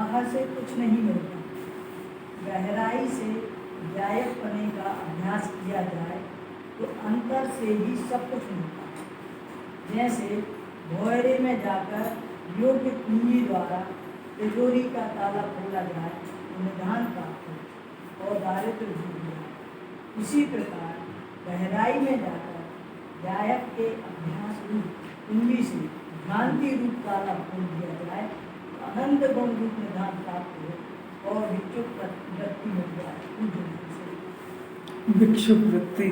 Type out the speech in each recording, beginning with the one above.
बाहर से कुछ नहीं मिलता। गहराई से गायब पने का अभ्यास किया जाए तो अंतर से ही सब कुछ मिलता है। जैसे भौरे में जाकर योग्य कुंजी द्वारा तिजोरी का ताला खोला जाए तो निधान प्राप्त हो और दारिद्र दूर हो जाए। उसी प्रकार गहराई में जाकर गायब के अभ्यास रूप कुंजी से भ्रांति रूप ताला खोल दिया जाए तो अनंत गुण रूप निधान प्राप्त हो और विक्षुप वृत्ति मिल जाए। विक्षुप वृत्ति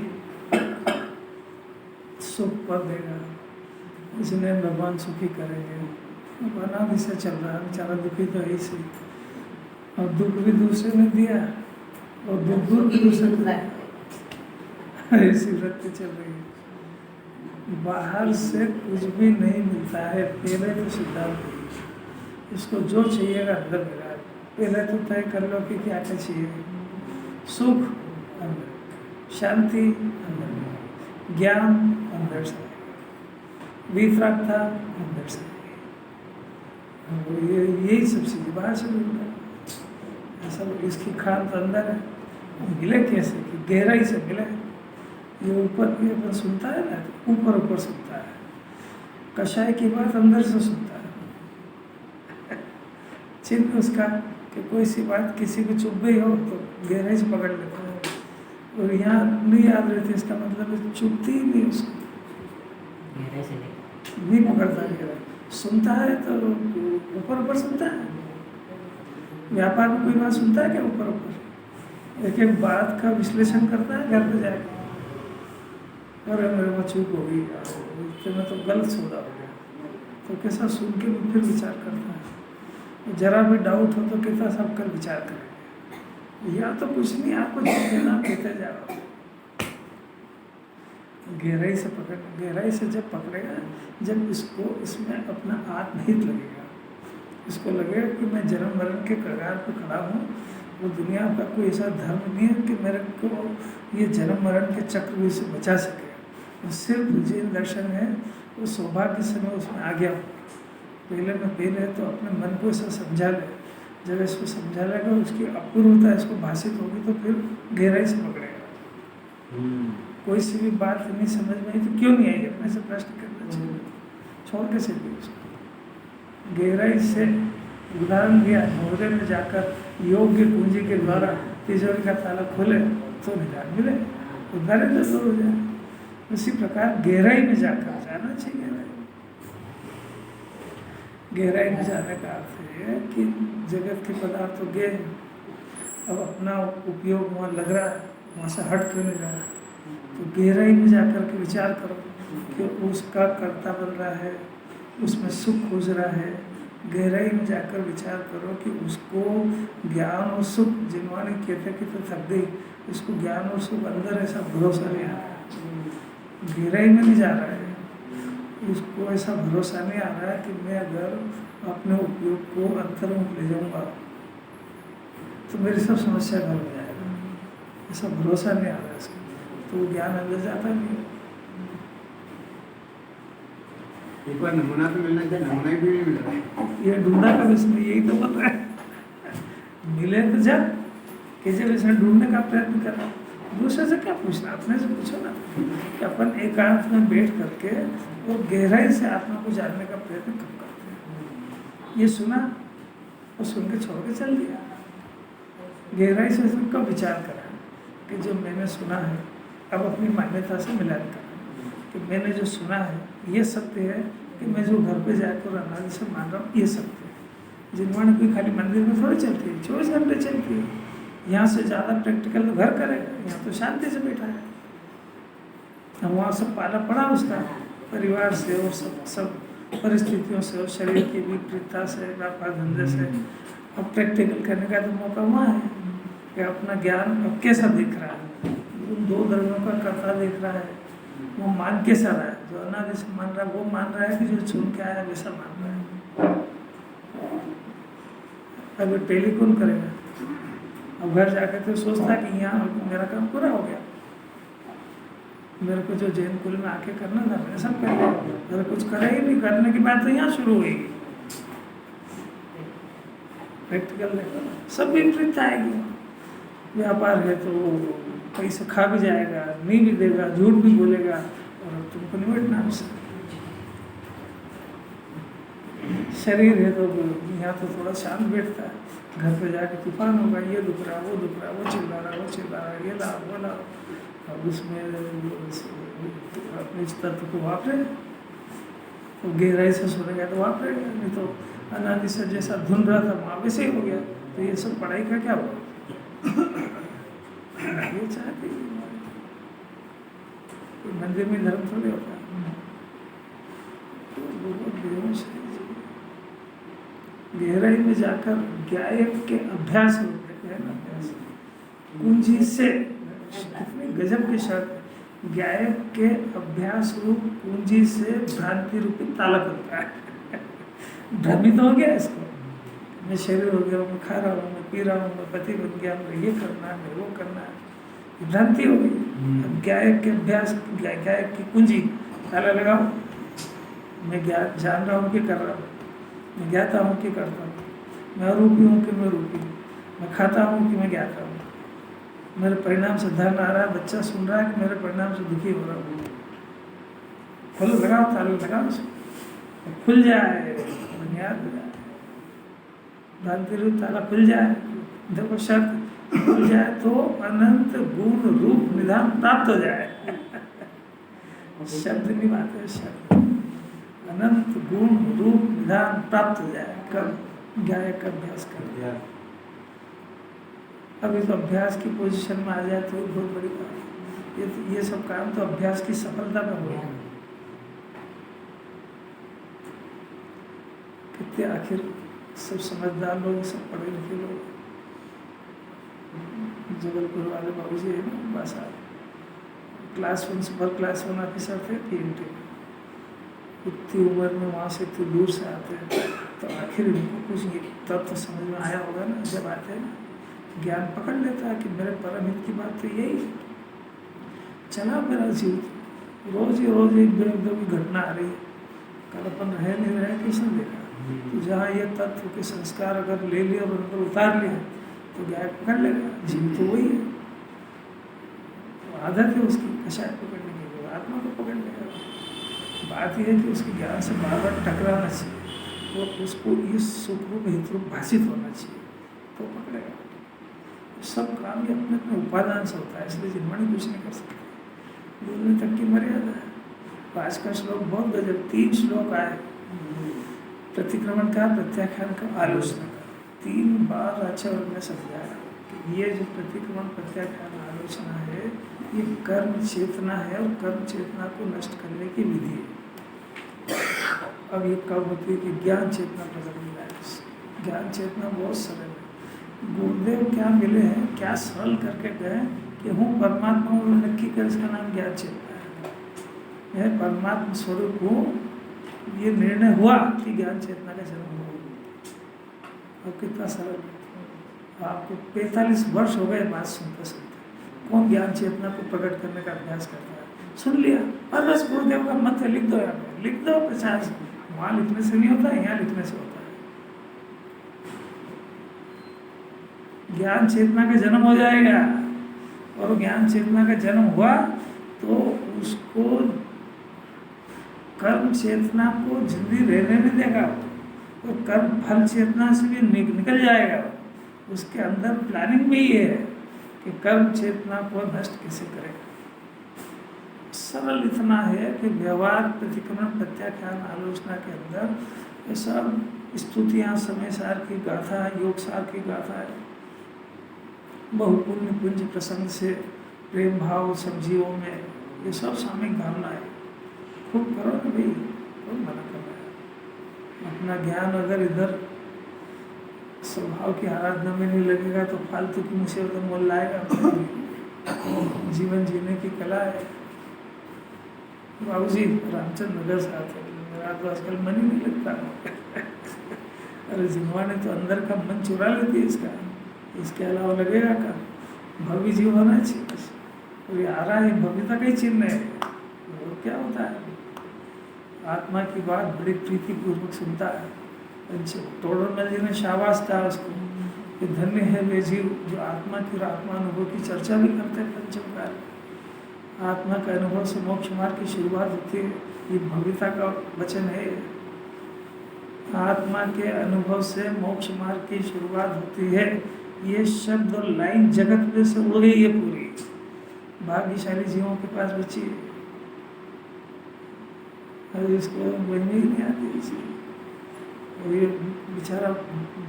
सुख पर देगा, इसलिए भगवान सुखी करेंगे। अब अनादि से चल रहा है, बेचारा दुखी तो है ही, और दुख भी दूसरे ने दिया और दुख भी दूसरे ने दिया, ऐसी वृत्ति चल रही है। बाहर से कुछ भी नहीं मिलता है, पहले तो सिद्धांत इसको जो चाहिएगा अंदर मिला। पहले तो तय कर लो कि क्या क्या चाहिए। सुख अंदर, शांति अंदर, ज्ञान अंदर से, वितरागता अंदर से, ये यही सब चीज़ बाहर से मिलता है। ऐसा इसकी खान तो अंदर है, मिले कैसे कि गहराई से मिले। ये ऊपर ये अपन सुनता है ना, ऊपर ऊपर सुनता है, कषाय की बात अंदर से सुनता है। चिन्ह उसका कि कोई सी बात किसी को चुभ गई हो तो गहराई से पकड़ लेता है, और यहाँ नहीं याद रहती, इसका मतलब चुभती ही नहीं उसको, नहीं पकड़ता गहराई। सुनता है तो ऊपर ऊपर सुनता है। व्यापार में कोई बात सुनता है क्या ऊपर ऊपर? एक एक बात का विश्लेषण करता है घर पे जाकर, अरे मेरे को चूक हो गई, मैं तो गलत सौदा हो गया, तो कैसा सुन के भी फिर विचार करता है। जरा भी डाउट हो तो कितना सब कर विचार करेंगे, या तो कुछ नहीं, आपको जो देना देते जाओ। गहराई से पकड़, गहराई से जब पकड़ेगा, जब इसको इसमें अपना आत्महित लगेगा, इसको लगेगा कि मैं जन्म मरण के कगार पर खड़ा हूँ, वो दुनिया का कोई ऐसा धर्म नहीं है कि मेरे को ये जन्म मरण के चक्र से बचा सके। वो सिर्फ जैन दर्शन है, वो सौभाग्य से मैं उसमें आ गया हूँ। पहले तो अपने मन को ऐसा समझा ले, जब इसको समझा लेगा, उसकी अपूर्वता इसको भाषित होगी तो फिर गहराई से पकड़ेगा। कोई सी भी बात नहीं समझ में आई तो क्यों नहीं आई, अपने से प्रश्न करना चाहिए, छोड़ के चलिए उसको। गहराई से उदाहरण दिया, भौरे में जाकर योग्य पूंजी के द्वारा तिजोरी का ताला खोले तो निदान मिले, उदाहरण दूर हो जाए। उसी प्रकार गहराई में जाकर जाना चाहिए। गहराई में जाने का अर्थ है कि जगत के पदार्थ तो गए, अब अपना उपयोग वहाँ लग रहा है, वहाँ से हट क्यों नहीं रहा। तो गहराई में जाकर के विचार करो कि उसका कर्ता बन रहा है, उसमें सुख खोज रहा है। गहराई में जाकर विचार करो कि उसको ज्ञान और सुख, जिनवाने कहते कि तो थक गई, उसको ज्ञान और सुख अंदर ऐसा भरोसा नहीं आ रहा है। गहराई में नहीं जा रहा है, उसको ऐसा भरोसा नहीं आ रहा है कि मैं अगर अपने उपयोग को अंतर्मुख ले जाऊंगा तो मेरी सब समस्या हल हो जाएगा, ऐसा भरोसा नहीं आ रहा है इसको, तो ज्ञान अंदर जाता नहीं। एक बार नमूना तो मिलना चाहिए, नमूना भी नहीं मिल रहा है। ये ढूंढा का विषय यही तो बता रहा है, मिले तो जा कि जब इसे ढूंढने का प्रयत्न कर रहा, दूसरे से क्या पूछना, अपने से पूछो ना कि अपन एकांत में बैठ करके और गहराई से आत्मा को जानने का प्रयत्न कब करते हैं। ये सुना और सुन के छोड़ के चल दिया, गहराई से कब विचार करा कि जो मैंने सुना है अब अपनी मान्यता से मिलान करा कि मैंने जो सुना है ये सत्य है, कि मैं जो घर पे जाकर अनादि से मान रहा हूँ ये सत्य है। जिनवाने कोई खाली मंदिर में थोड़ी चलती है, 24 घंटे चलती है। यहाँ से ज़्यादा प्रैक्टिकल तो घर करेगा, यहाँ तो शांति से बैठा है। अब वहाँ सब पाला पड़ा उसका परिवार से और सब परिस्थितियों से और शरीर की विपरीतता से, व्यापार धंधे से। अब प्रैक्टिकल करने का तो मौका वहाँ है कि अपना ज्ञान अब कैसा दिख रहा है, उन दो धर्मों का कर्ता दिख रहा है, वो मान कैसा रहा है। जो अनादि से मान रहा है वो मान रहा है कि जो सुन के आया वैसा मान रहा है। अब पहले कौन करेगा। अब घर जाकर तो सोचता है कि यहाँ मेरा काम पूरा हो गया, मेरे को जो जैन कुल में आके करना था मैंने सब कर लिया, अगर कुछ करे ही नहीं, करने की बात तो यहाँ शुरू हुई। प्रैक्टिकल देखो ना, सब विपरीत आएगी। व्यापार है तो पैसा खा भी जाएगा, नहीं भी देगा, झूठ भी बोलेगा, और अब तुमको निपटना उससे। शरीर है तो यहाँ तो थोड़ा शांत बैठता है, घर पे जाके तूफान होगा, ये दुख रहा, वो दुख रहा, वो चिल्ला रहा, ये ला वो ला। अब उसमें अपने तत्व को वापरे, तो गहराई से सुनेगा तो वापरेगा, नहीं तो अनादि से जैसा धुन रहा था वहाँ वैसे ही हो गया। तो ये सब पढ़ाई का क्या हुआ? ये चाहते मंदिर में धर्म थोड़े होता है। तो गहराई में जाकर गायक के अभ्यास होते हैं ना, अभ्यास कुंजी से, कितने गजब के शब्द। गायक के अभ्यास रूप कुंजी से भ्रांति रूपी ताला खुलता है। भ्रमित हो गया इसको, मैं शरीर हो गया, मैं खा रहा हूँ, मैं पी रहा हूँ, मैं पति बन गया, मैं ये करना है, मैं वो करना है, भ्रांति हो गई। अब गायक के अभ्यास, गायक की कुंजी ताला लगाओ, मैं जान रहा हूँ कि कर रहा हूँ, मैं ज्ञाता हूँ कि करता हूँ, मैं अरूपी हूँ कि मैं रूपी हूँ, मैं खाता हूँ कि मैं ज्ञाता हूँ, मेरे परिणाम से धन आ रहा है, बच्चा सुन रहा है कि मेरे परिणाम से दुखी हो रहा हूँ। खोलो, लगाओ ताला, लगाओ उसको, खुल जाए, बुनियाद हो जाए, भ्रांति रूप ताला खुल जाए। देखो शब्द खुल जाए तो अनंत गुण रूप निधान प्राप्त हो जाए। शब्द नहीं बात है, शब्द अनंत गुण रूप निधान प्राप्त हो जाए। कब? गायक का अभ्यास कर। अब इस अभ्यास की पोजीशन में आ जाए तो बहुत बड़ी बात है। ये सब काम तो अभ्यास की सफलता में हुआ है। कितने आखिर सब समझदार लोग, सब पढ़े लिखे लोग, जबलपुर वाले बाबूजी है ना, बस क्लास 1 सुपर क्लास 1 ऑफिसर थे, PMT। इतनी उम्र में वहाँ से इतनी दूर से आते हैं, तो आखिर इनको कुछ ये तब तो समझ में आया होगा ना। जब आते हैं ना, ज्ञान पकड़ लेता है कि मेरे परम हित की बात तो यही है। चला मेरा जीव, रोज ही रोज एक दो की घटना आ रही है, कल अपन रहे नहीं रहे किसने देखा। तो जहाँ ये तत्व के संस्कार अगर ले लिया और उन पर उतार लिया तो गायक पकड़ लेगा। जीव तो वही है, तो आदत है उसकी कषाय पकड़ने की, आत्मा को पकड़ लेगा। बात यह है कि उसके ज्ञान से बार बार टकराना चाहिए, और उसको इस सुख रूप हित रूप भाषित होना चाहिए, तो पकड़ेगा। सब काम ये अपने अपने उपादान से होता है, इसलिए जिन्होंने कुछ नहीं कर सकते। बोलने तक की मर्यादा है। आज का श्लोक बहुत गजब, 3 श्लोक आए, प्रतिक्रमण का, प्रत्याख्यान का, आलोचना का। 3 बार अच्छा वर्ग में समझाया कि ये जो प्रतिक्रमण, प्रत्याख्यान, आलोचना है, ये कर्म चेतना है, और कर्म चेतना को नष्ट करने की विधि है। अब ये कब होती है कि ज्ञान चेतना प्रकट मिला है। ज्ञान चेतना बहुत सरल है। गुरुदेव क्या मिले हैं, क्या सरल करके गए कि हूँ परमात्मा हूँ, नक्की कर, इसका नाम ज्ञान चेतना है। मैं परमात्मा स्वरूप हूँ, ये निर्णय हुआ कि ज्ञान चेतना का जन्म हुआ। अब कितना सरल है। आपको 45 वर्ष हो गए बात सुनते सुनते। कौन ज्ञान चेतना को प्रकट करने का अभ्यास करता है? सुन लिया, और बस गुरुदेव का मत है, लिख दो, यहाँ पे लिख दो 50। वहाँ लिखने से नहीं होता है, यहाँ लिखने से होता है। ज्ञान चेतना का जन्म हो जाएगा, और ज्ञान चेतना का जन्म हुआ तो उसको कर्म चेतना को जिंदगी रहने नहीं देगा, और कर्म फल चेतना से भी निकल जाएगा। उसके अंदर प्लानिंग में ही है कि कर्म चेतना को नष्ट कैसे करेगा। सरल इतना है कि व्यवहार, प्रतिक्रमण, प्रत्याख्यान, आलोचना के अंदर ये सब स्तुतियाँ, समय सार की गाथा, योग सार की गाथा है। बहुपुण्य पुंज प्रसंग से प्रेम भाव सब जीवों में, ये सब सामयिक भावना है। खूब करो ना भाई, कौन मना कर रहा है? अपना ज्ञान अगर इधर स्वभाव की आराधना में नहीं लगेगा तो फालतू की मुसीबत मोल लाएगा। जीवन जीने की कला है। बाबूजी रामचंद्र नगर से आते, मेरा तो आजकल मन ही नहीं लगता। अरे जिन्वा ने तो अंदर का मन चुरा लेती है इसका, इसके अलावा लगेगा का भव्य जीव होना चाहिए बस। और ये आ रहा है, भव्यता का ही चिन्ह है। और क्या होता है, आत्मा की बात बड़ी प्रीति पूर्वक सुनता है, टोडरमल जी ने शाबाश कहा उसको कि धन्य है वे जीव जो आत्मा की और आत्मानुभव की चर्चा भी करते हैं पंचम काल। आत्मा के अनुभव से मोक्ष मार्ग की शुरुआत होती है, ये भविता का वचन है। आत्मा के अनुभव से मोक्ष मार्ग की शुरुआत होती है, ये शब्द और लाइन जगत में से उड़ गई है पूरी। भाग्यशाली जीवों के पास बची है, और इसको बनने ही नहीं आती इसलिए। और ये बेचारा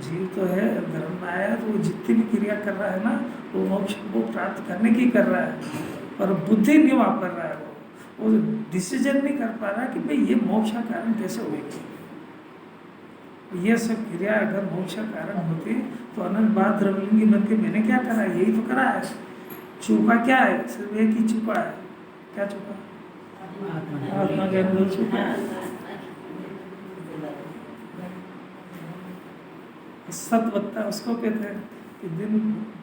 जीव तो है, धर्म में आया तो वो जितनी भी क्रिया कर रहा है ना, वो मोक्ष को प्राप्त करने की कर रहा है, पर बुद्धि नहीं वापर रहा है। वो डिसीजन नहीं कर पा रहा कि भाई ये मोक्ष का कारण कैसे होगी। ये सब क्रिया अगर मोक्ष का कारण होती तो अनंत बात द्रवलिंगी बन के मैंने क्या करा, यही तो करा है। चूका क्या है, सिर्फ एक ही चूका है। क्या चूका? आत्मा के अंदर चूका है। सतवत्ता उसको कहते हैं कि दिन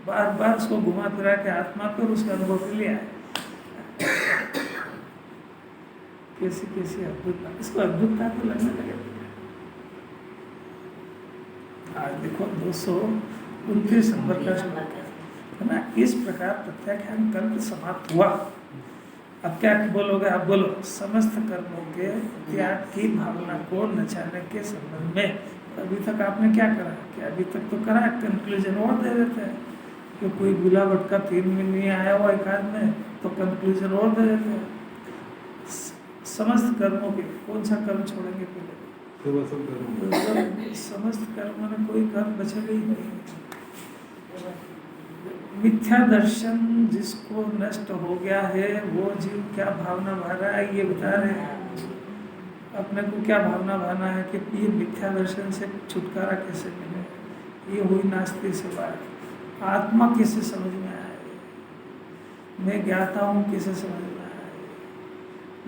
बार बार उसको घुमा फिरा के आत्मा पर उसका अनुभव कर लिया है। कैसी कैसी अद्भुतता, इसको अद्भुतता तो लगने लगे। आज देखो 229 नंबर का श्लोक है ना। इस प्रकार प्रत्याख्यान कल्प समाप्त हुआ। अब क्या बोलोगे आप? बोलो। समस्त कर्मों के त्याग की भावना को नचाने के संबंध में अभी तक आपने क्या करा कि अभी तक तो करा, कंक्लूजन और दे देते हैं कि कोई गुला भटका 3 में नहीं आया हुआ एक आध में तो कंक्लूजन और दे देते हैं। समस्त कर्मों के, कौन सा कर्म छोड़ेंगे पहले? समस्त कर्म में कोई कर्म बचेगा ही नहीं। मिथ्या दर्शन जिसको नष्ट हो गया है वो जीव क्या भावना भर रहा है ये बता रहे हैं। अपने को क्या भावना भाना है कि ये मिथ्या दर्शन से छुटकारा कैसे मिले, ये हुई नास्ती से बात। आत्मा किसे समझ में आए, मैं ज्ञाता हूँ किसे समझ में आए,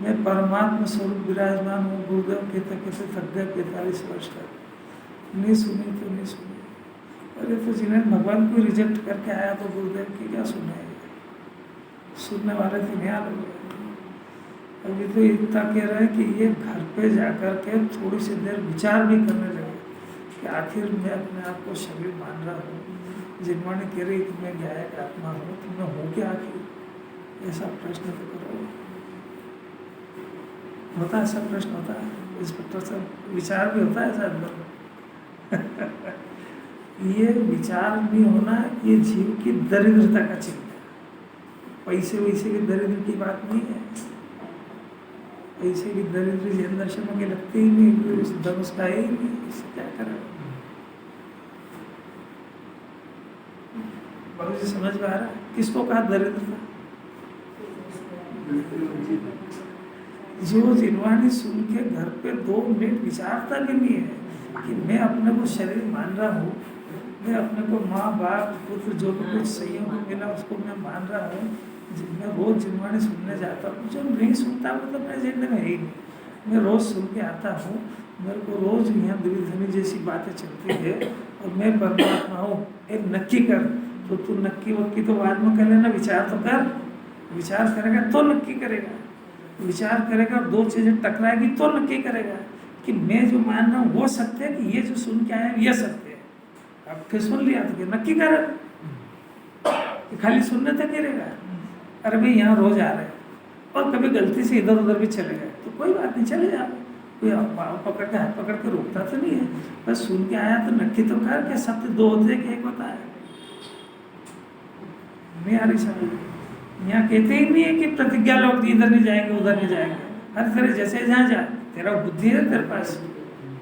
मैं परमात्मा स्वरूप विराजमान हूँ। गुरुदेव कहते थक गए 45 वर्ष तक, नहीं सुनी तो नहीं सुनी। अरे तो जिन्हें भगवान को रिजेक्ट करके आया तो गुरुदेव की क्या सुने, सुनने वाले तो नहीं आ रहे। अभी तो इतना कह रहे हैं कि ये घर पे जाकर के थोड़ी सी देर विचार भी करने लगे कि आखिर मैं अपने आप को शरीर मान रहा हूँ। जिनवाणी कह रही कि मैं गायक आत्मा हूँ, तो मैं हूँ क्या आखिर? ऐसा प्रश्न तो करो। होता है, ऐसा प्रश्न होता है, इस पर सब विचार भी होता है ऐसा अंदर। ये विचार नहीं होना ये जीव की दरिद्रता का चिन्ह है। पैसे वैसे की दरिद्र की बात नहीं है। पैसे की दरिद्र जैन दर्शन में लगती ही नहीं, उस धनुष का ही नहीं, इससे क्या करें? बाबू जी समझ में आ रहा? किसको कहा दरिद्रता? जो जिनवाणी सुन के घर पे 2 मिनट विचारता भी नहीं है कि मैं अपने को शरीर मान रहा हूँ, मैं अपने को माँ बाप पुत्र जो भी कुछ सहयोग मिला उसको मैं मान रहा हूँ। मैं रोज जिनवाणी सुनने जाता हूँ, जो नहीं सुनता वो तो मेरे जिंदगी में है ही नहीं। मैं रोज सुन के आता हूँ, मेरे को रोज यहाँ द्विध्वनि जैसी बातें चलती है और मैं परमात्मा हूँ। एक नक्की कर, तो तू नक्की वक्की तो बाद में कर लेना, विचार तो कर। विचार करेगा तो नक्की करेगा, विचार करेगा और 2 चीज़ें टकराएगी तो नक्की करेगा कि मैं जो मान रहा हूँ वो सत्य है कि ये जो सुन के आया ये सत्य है। अब फिर सुन लिया तो नक्की कर, खाली सुनने तक ही रहेगा। अरे भाई यहाँ रोज आ रहे हैं और कभी गलती से इधर उधर भी चले गए तो कोई बात नहीं, चले जाओ। कोई पाँव पकड़ के हाथ पकड़ के रोकता तो नहीं है, बस सुन के आया तो नक्की तो कर के सत्य 2 होते हैं कि 1 होता है। नहीं आ रही समझ? यहाँ कहते ही नहीं है कि प्रतिज्ञा लोग इधर नहीं जाएंगे उधर नहीं जाएंगे। हर तरह जैसे जहाँ जा, तेरा बुद्धि है तेरे पास,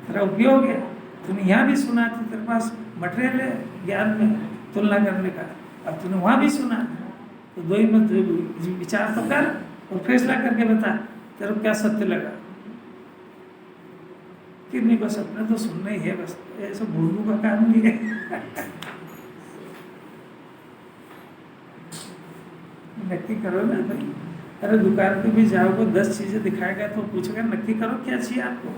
तेरा उपयोग है। तूने यहाँ भी सुना तो तेरे पास मटेरियल है ज्ञान में तुलना करने का, अब तूने वहाँ भी सुना तो 2 ही मत विचार तो कर और फैसला करके बता तेरे को क्या सत्य लगा। कि नहीं बस अपने तो सुनना ही है, बस ऐसा भूलू का काम नहीं है। नक्की करो ना भाई। अरे दुकान पे भी जाओगे 10 चीजें दिखाएगा तो पूछेगा नक्की करो क्या चाहिए आपको,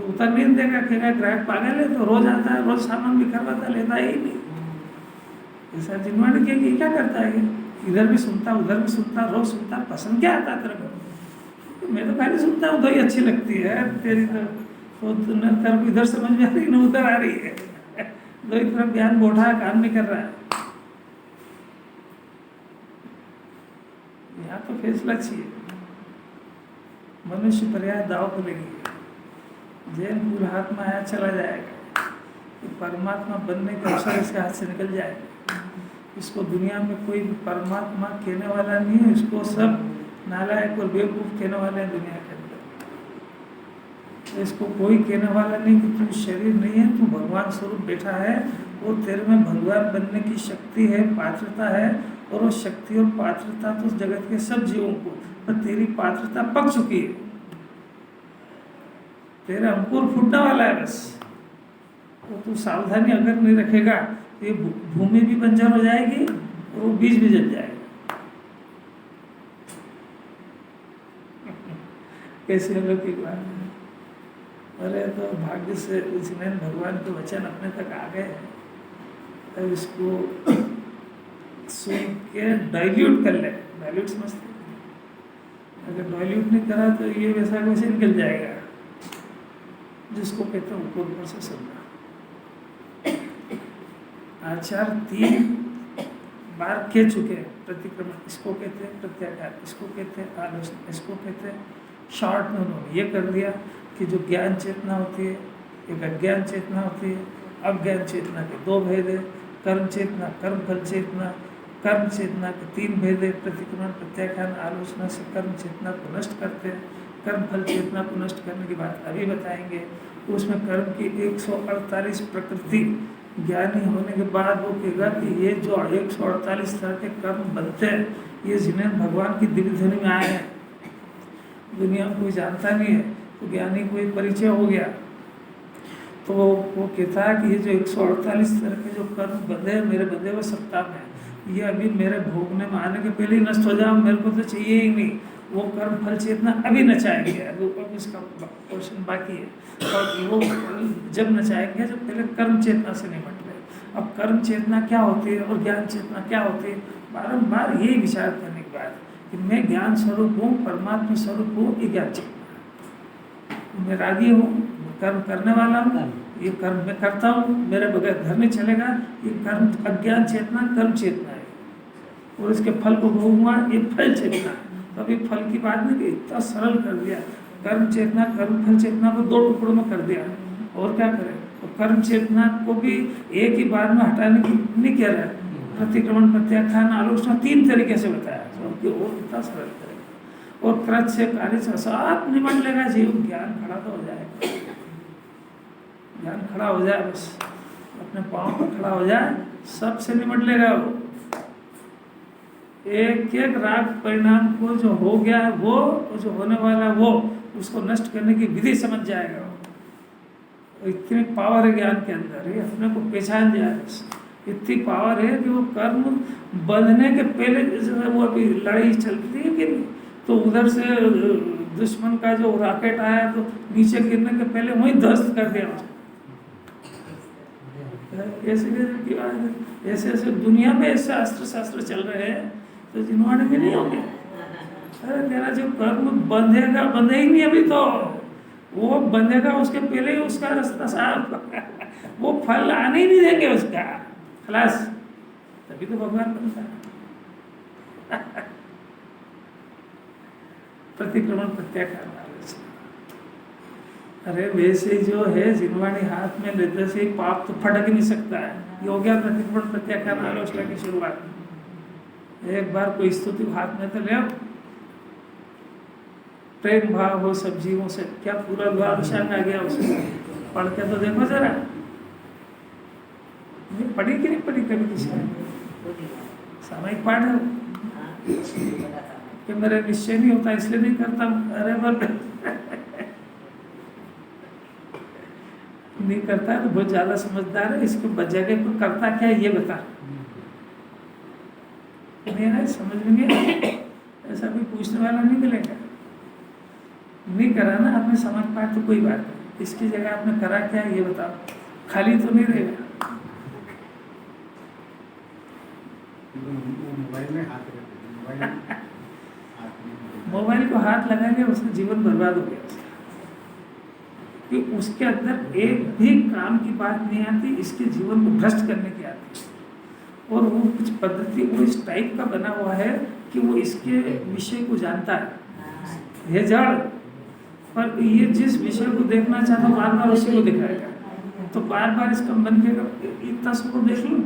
उतर नहीं देगा, कहेगा ग्राहक पागल है तो रोज आता है, रोज सामान भी करवाता, लेता ही नहीं। ऐसा जिनवाणी कहेगी क्या करता है, इधर भी सुनता उधर भी सुनता, रोज सुनता, पसंद क्या आता तेरे को? तो मैं तो खाली सुनता हूँ, 2 ही अच्छी लगती है तेरी तो तो कर्म इधर समझ में आ रही ना उधर आ रही है। दो एक तरफ ज्ञान बैठा है, काम नहीं कर रहा है। यहाँ तो फैसला चाहिए। मनुष्य पर्याय दाव को लेगी। जैन फूल हाथ में आया चला जाएगा, तो परमात्मा बनने का अवसर इसके हाथ से निकल जाएगा। इसको दुनिया में कोई परमात्मा कहने वाला नहीं है। इसको सब नालायक और बेवकूफ कहने वाले हैं दुनिया के अंदर। तो इसको कोई कहने वाला नहीं कि तू शरीर नहीं है, तू भगवान स्वरूप बैठा है, और तेरे में भगवान बनने की शक्ति है, पात्रता है। और वो शक्ति और पात्रता तो जगत के सब जीवों को, पर तेरी पात्रता पक चुकी है। तेरा अंकुर फूटने वाला है बस। तो तू सावधानी अगर नहीं रखेगा तो ये भूमि भी बंजर हो जाएगी और वो बीज भी जल जाएगा। कैसे अलौकिक बात है। अरे तो भाग्य से जिन्हें भगवान के वचन अपने तक आ गए, अब इसको सुन के डाइल्यूट कर ले। डाइल्यूट समझते हैं? अगर डाइल्यूट नहीं करा तो ये वैसा वैसे निकल जाएगा, जिसको कहते हैं ऊपर ऊपर से समझा। आचार 3 बार कह चुके हैं। प्रतिक्रमण इसको कहते हैं, प्रत्याघात इसको कहते हैं, आलोचना इसको कहते हैं। शॉर्ट में उन्होंने ये कर दिया कि जो ज्ञान चेतना होती है, एक अज्ञान चेतना होती है। अज्ञान चेतना के 2 भेद है, कर्म चेतना, कर्म फल चेतना। कर्म चेतना के 3 भेद है, प्रतिक्रमण, प्रत्याख्यान, आलोचना से कर्म चेतना को नष्ट करते हैं। कर्म फल चेतना को नष्ट करने की बात अभी बताएंगे। उसमें कर्म की 148 प्रकृति, ज्ञानी होने के बाद वो कहेगा कि ये जो 148 तरह के कर्म बनते हैं, ये जिन्हें भगवान की दिव्य ध्वनि में आए हैं, दुनिया में कोई जानता नहीं है, तो ज्ञानी को एक परिचय हो गया। तो वो कहता है कि ये जो 148 तरह के जो कर्म बंधे हैं मेरे बंधे हुए सत्ता में, ये अभी मेरे भोगने में आने के पहले ही नष्ट हो जाओ, मेरे को तो चाहिए ही नहीं। वो कर्म फल चेतना अभी नचाएंगे, अभी ऊपर इसका पोर्शन बाकी है। और वो जब नचाएंगे जब पहले कर्म चेतना से निपट गए। अब कर्म चेतना क्या होती है और ज्ञान चेतना क्या होती है, बारम्बार यही विचार करने के बाद कि मैं ज्ञान स्वरूप हूँ, परमात्मा स्वरूप हूँ, ये ज्ञान चेतना। मैं रागी हूँ, कर्म करने वाला हूँ, ये कर्म मैं करता हूँ, मेरे बगैर घर नहीं चलेगा। ये कर्म अज्ञान चेतना कर्म चेतना है, और इसके फल को भोगूंगा, ये फल चेतना है। तो अभी फल की बात नहीं कि इतना सरल कर दिया। कर्म चेतना कर्म फल चेतना को 2 टुकड़ों में कर दिया, और क्या करें। तो कर्म चेतना को भी एक ही बार में हटाने की नहीं कह रहा है। प्रतिक्रमण, प्रत्याख्यान, आलोचना 3 तरीके से बताया, तो और कितना सरल करेगा। और कृत से कार्य से सब निमट लेगा जीव, ज्ञान खड़ा तो हो जाएगा। ज्ञान खड़ा हो जाए, बस अपने पाँव पर खड़ा हो जाए, सबसे निमट लेगा वो। एक एक राग परिणाम को जो हो गया है वो, जो होने वाला है वो, उसको नष्ट करने की विधि समझ जाएगा वो। इतनी पावर है ज्ञान के अंदर, ये अपने को पहचान जाएगा। इतनी पावर है कि वो कर्म बंधने के पहले, जैसे वो अभी लड़ाई चलती है कि नहीं, तो उधर से दुश्मन का जो रॉकेट आया तो नीचे गिरने के पहले वहीं ध्वस्त कर दिया उसको। ऐसे ऐसे दुनिया में ऐसे अस्त्र शास्त्र चल रहे हैं, तो जिन्होंने भी नहीं होंगे। अरे तेरा जो कर्म बंधेगा, बंधे ही नहीं अभी तो, वो बंधेगा उसके पहले ही उसका रास्ता साफ। वो फल आने ही नहीं देंगे उसका, खलास। तभी तो भगवान बनता है। प्रतिक्रमण, प्रत्याख्यान, आलोचना। अरे वैसे जो है जिनवाणी हाथ में लेते से पाप तो फटक ही नहीं सकता है। ये हो गया प्रतिक्रमण, प्रत्याख्यान, आलोचना की शुरुआत। एक बार कोई स्तुति हाथ में तो ले आओ, प्रेम भाव हो सब जीवों से, क्या पूरा द्वादशांग आ गया उसमें, पढ़ के तो देखो जरा। पढ़ी कि नहीं पढ़ी कभी किसी ने? सामयिक पाठ है कि मेरा निश्चय नहीं होता इसलिए नहीं करता। अरे बल नहीं करता है तो बहुत ज्यादा समझदार है। इसके जगह पर करता क्या है ये बता। नहीं है, समझ में नहीं है, ऐसा कोई पूछने वाला नहीं मिलेगा। नहीं करा ना आपने समझ पाए तो कोई बात नहीं, इसकी जगह आपने करा क्या ये बताओ, खाली तो नहीं रहेगा। मोबाइल को हाथ लगाएंगे उसका जीवन बर्बाद हो गया। कि उसके अंदर एक भी काम की बात नहीं आती, इसके जीवन को भ्रष्ट करने की आती है। और वो कुछ पद्धति वो इस टाइप का बना हुआ है कि वो इसके विषय को जानता है। ये जड़ पर ये जिस विषय को देखना चाहता है बार बार उसी को दिखाएगा, तो बार बार इसका मन कहेगा इतना सबको देख लूँ,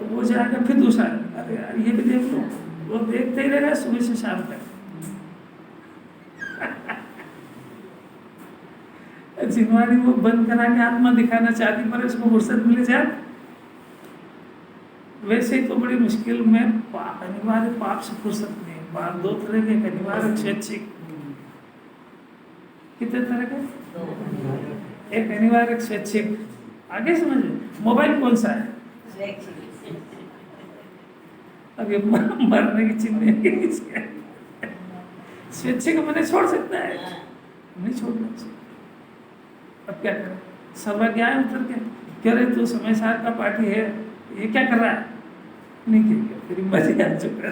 वो जाएगा फिर दूसरा, अरे यार ये भी देख लो, वो देखते ही रहेगा सुबह से शाम तक। जिनवाड़ी वो बंद करा के आत्मा दिखाना चाहती पर उसको फुर्सत मिल जाए। वैसे ही तो बड़ी मुश्किल में अनिवार्य पाप से फुर्सत नहीं है। पाप दो तरह के, अनिवार्य स्वैच्छिक। कितने तरह के? एक अनिवार्य, एक स्वैच्छिक। आगे समझे। मोबाइल कौन सा है? अब ये मरने की चिन्ह स्वैच्छिक मैंने छोड़ सकता है, नहीं छोड़ना चाहिए। अब क्या करें? सर्वज्ञ आए उतर के कह रहे तू समय सार का पार्टी है, ये क्या कर रहा है? नहीं किया, फिर मजे आ चुका।